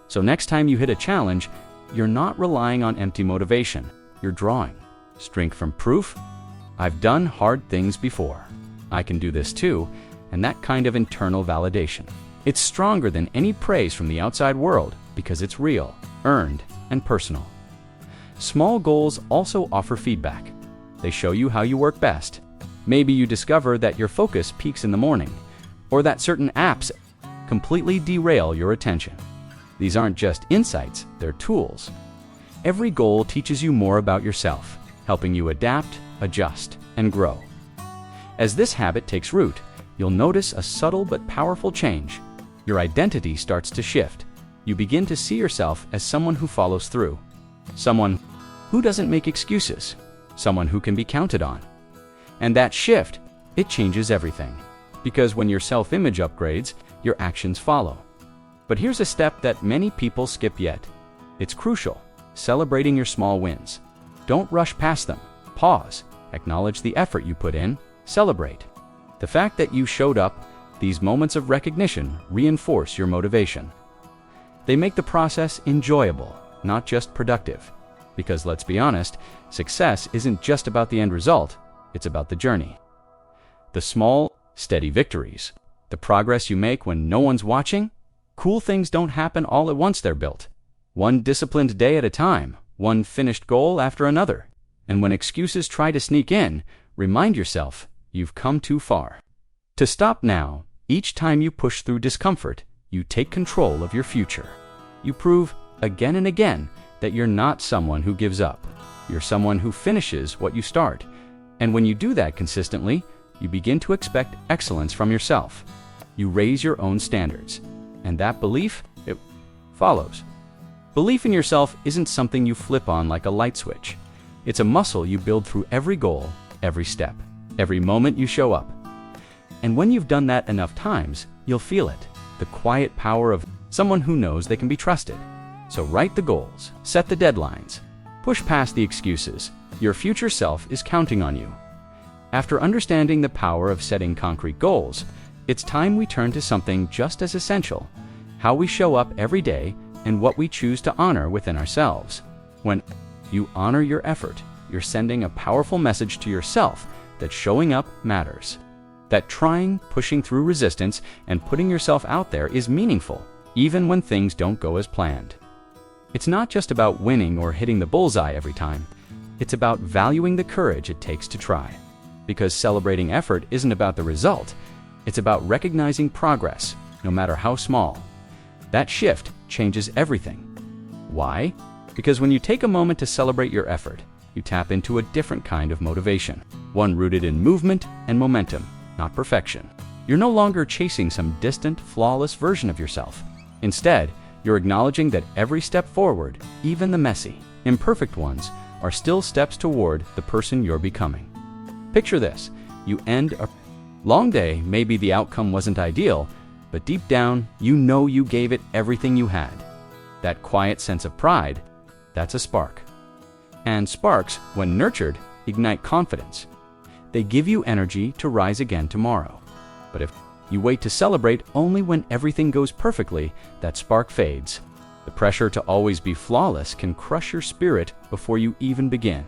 So next time you hit a challenge, you're not relying on empty motivation. You're drawing strength from proof. I've done hard things before. I can do this too, and that kind of internal validation. It's stronger than any praise from the outside world because it's real, earned, and personal. Small goals also offer feedback. They show you how you work best. Maybe you discover that your focus peaks in the morning, or that certain apps completely derail your attention. These aren't just insights, they're tools. Every goal teaches you more about yourself, helping you adapt, adjust, and grow. As this habit takes root, you'll notice a subtle but powerful change. Your identity starts to shift. You begin to see yourself as someone who follows through, someone who doesn't make excuses, someone who can be counted on. And that shift, it changes everything. Because when your self-image upgrades, your actions follow. But here's a step that many people skip yet. It's crucial: celebrating your small wins. Don't rush past them. Pause. Acknowledge the effort you put in. Celebrate. The fact that you showed up, these moments of recognition reinforce your motivation. They make the process enjoyable, not just productive. Because let's be honest, success isn't just about the end result, it's about the journey. The small, steady victories, the progress you make when no one's watching. Cool things don't happen all at once, they're built. One disciplined day at a time, one finished goal after another. And when excuses try to sneak in, remind yourself you've come too far. To stop now, each time you push through discomfort, you take control of your future. You prove again and again that you're not someone who gives up. You're someone who finishes what you start. And when you do that consistently, you begin to expect excellence from yourself. You raise your own standards. And that belief, it follows. Belief in yourself isn't something you flip on like a light switch. It's a muscle you build through every goal, every step, every moment you show up. And when you've done that enough times, you'll feel it, the quiet power of someone who knows they can be trusted. So write the goals, set the deadlines, push past the excuses. Your future self is counting on you. After understanding the power of setting concrete goals, it's time we turn to something just as essential: how we show up every day and what we choose to honor within ourselves. When you honor your effort, you're sending a powerful message to yourself that showing up matters. That trying, pushing through resistance, and putting yourself out there is meaningful, even when things don't go as planned. It's not just about winning or hitting the bullseye every time. It's about valuing the courage it takes to try. Because celebrating effort isn't about the result, it's about recognizing progress, no matter how small. That shift changes everything. Why? Because when you take a moment to celebrate your effort, you tap into a different kind of motivation, one rooted in movement and momentum, not perfection. You're no longer chasing some distant, flawless version of yourself. Instead, you're acknowledging that every step forward, even the messy, imperfect ones, are still steps toward the person you're becoming. Picture this: you end a long day, maybe the outcome wasn't ideal, but deep down, you know you gave it everything you had. That quiet sense of pride, that's a spark. And sparks, when nurtured, ignite confidence. They give you energy to rise again tomorrow. But if you wait to celebrate only when everything goes perfectly, that spark fades. The pressure to always be flawless can crush your spirit before you even begin.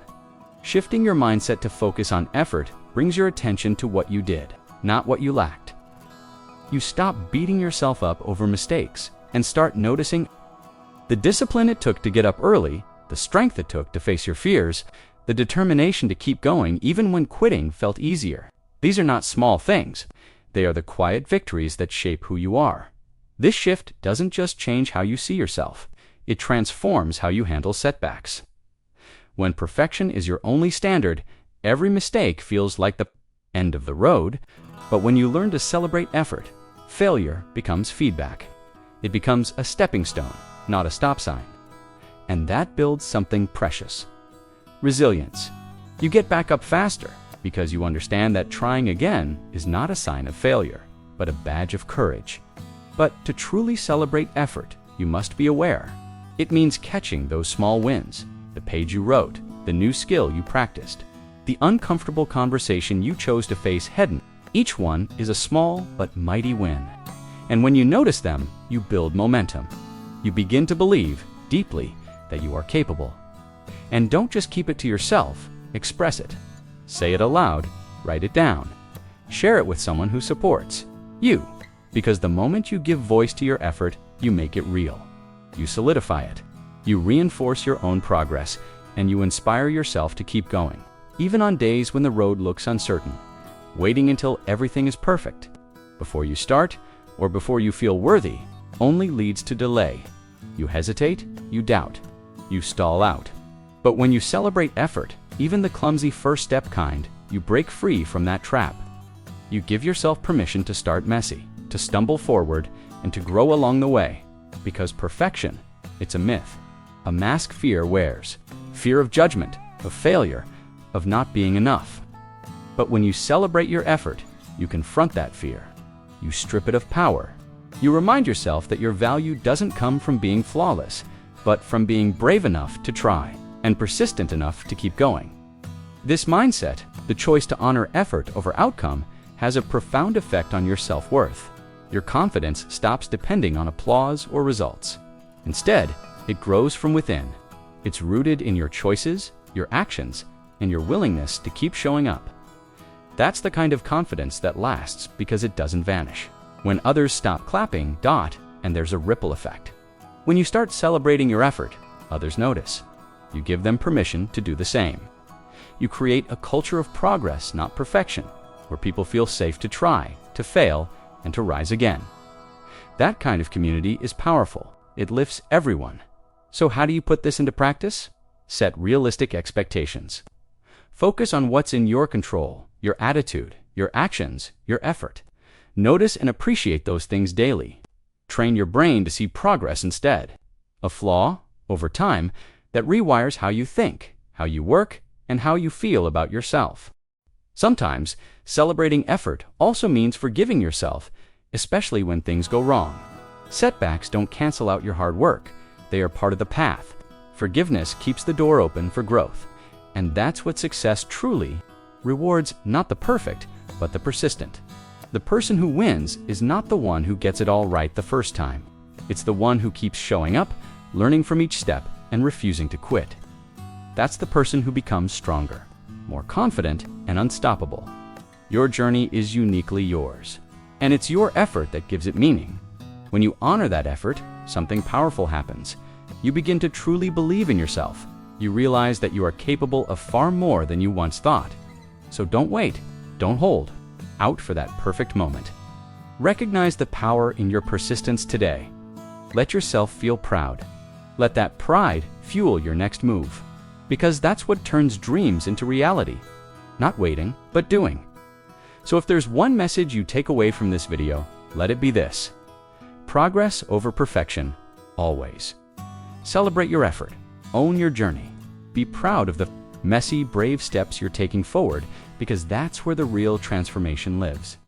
Shifting your mindset to focus on effort brings your attention to what you did, not what you lacked. You stop beating yourself up over mistakes and start noticing the discipline it took to get up early, the strength it took to face your fears, the determination to keep going even when quitting felt easier. These are not small things. They are the quiet victories that shape who you are. This shift doesn't just change how you see yourself, it transforms how you handle setbacks. When perfection is your only standard, every mistake feels like the end of the road, but when you learn to celebrate effort, failure becomes feedback. It becomes a stepping stone, not a stop sign. And that builds something precious. Resilience. You get back up faster because you understand that trying again is not a sign of failure, but a badge of courage. But to truly celebrate effort, you must be aware. It means catching those small wins, the page you wrote, the new skill you practiced, the uncomfortable conversation you chose to face head-on. Each one is a small but mighty win. And when you notice them, you build momentum. You begin to believe, deeply, that you are capable. And don't just keep it to yourself, express it. Say it aloud, write it down. Share it with someone who supports you. Because the moment you give voice to your effort, you make it real. You solidify it. You reinforce your own progress, and you inspire yourself to keep going, even on days when the road looks uncertain. Waiting until everything is perfect before you start, or before you feel worthy, only leads to delay. You hesitate, you doubt, you stall out. But when you celebrate effort, even the clumsy first step kind, you break free from that trap. You give yourself permission to start messy, to stumble forward, and to grow along the way. Because perfection, it's a myth. A mask fear wears. Fear of judgment, of failure, of not being enough. But when you celebrate your effort, you confront that fear. You strip it of power. You remind yourself that your value doesn't come from being flawless, but from being brave enough to try and persistent enough to keep going. This mindset, the choice to honor effort over outcome, has a profound effect on your self-worth. Your confidence stops depending on applause or results. Instead, it grows from within. It's rooted in your choices, your actions, and your willingness to keep showing up. That's the kind of confidence that lasts because it doesn't vanish. When others stop clapping, and there's a ripple effect. When you start celebrating your effort, others notice. You give them permission to do the same. You create a culture of progress, not perfection, where people feel safe to try, to fail, and to rise again. That kind of community is powerful. It lifts everyone. So how do you put this into practice? Set realistic expectations. Focus on what's in your control, your attitude, your actions, your effort. Notice and appreciate those things daily. Train your brain to see progress instead. A flaw, over time, that rewires how you think, how you work, and how you feel about yourself. Sometimes, celebrating effort also means forgiving yourself, especially when things go wrong. Setbacks don't cancel out your hard work. They are part of the path. Forgiveness keeps the door open for growth. And that's what success truly rewards, not the perfect, but the persistent. The person who wins is not the one who gets it all right the first time. It's the one who keeps showing up, learning from each step, and refusing to quit. That's the person who becomes stronger, more confident, and unstoppable. Your journey is uniquely yours, and it's your effort that gives it meaning. When you honor that effort, something powerful happens. You begin to truly believe in yourself. You realize that you are capable of far more than you once thought. So don't wait, don't hold out for that perfect moment. Recognize the power in your persistence today. Let yourself feel proud. Let that pride fuel your next move, because that's what turns dreams into reality. Not waiting, but doing. So if there's one message you take away from this video, let it be this: progress over perfection, always. Celebrate your effort, own your journey, be proud of the messy, brave steps you're taking forward, because that's where the real transformation lives.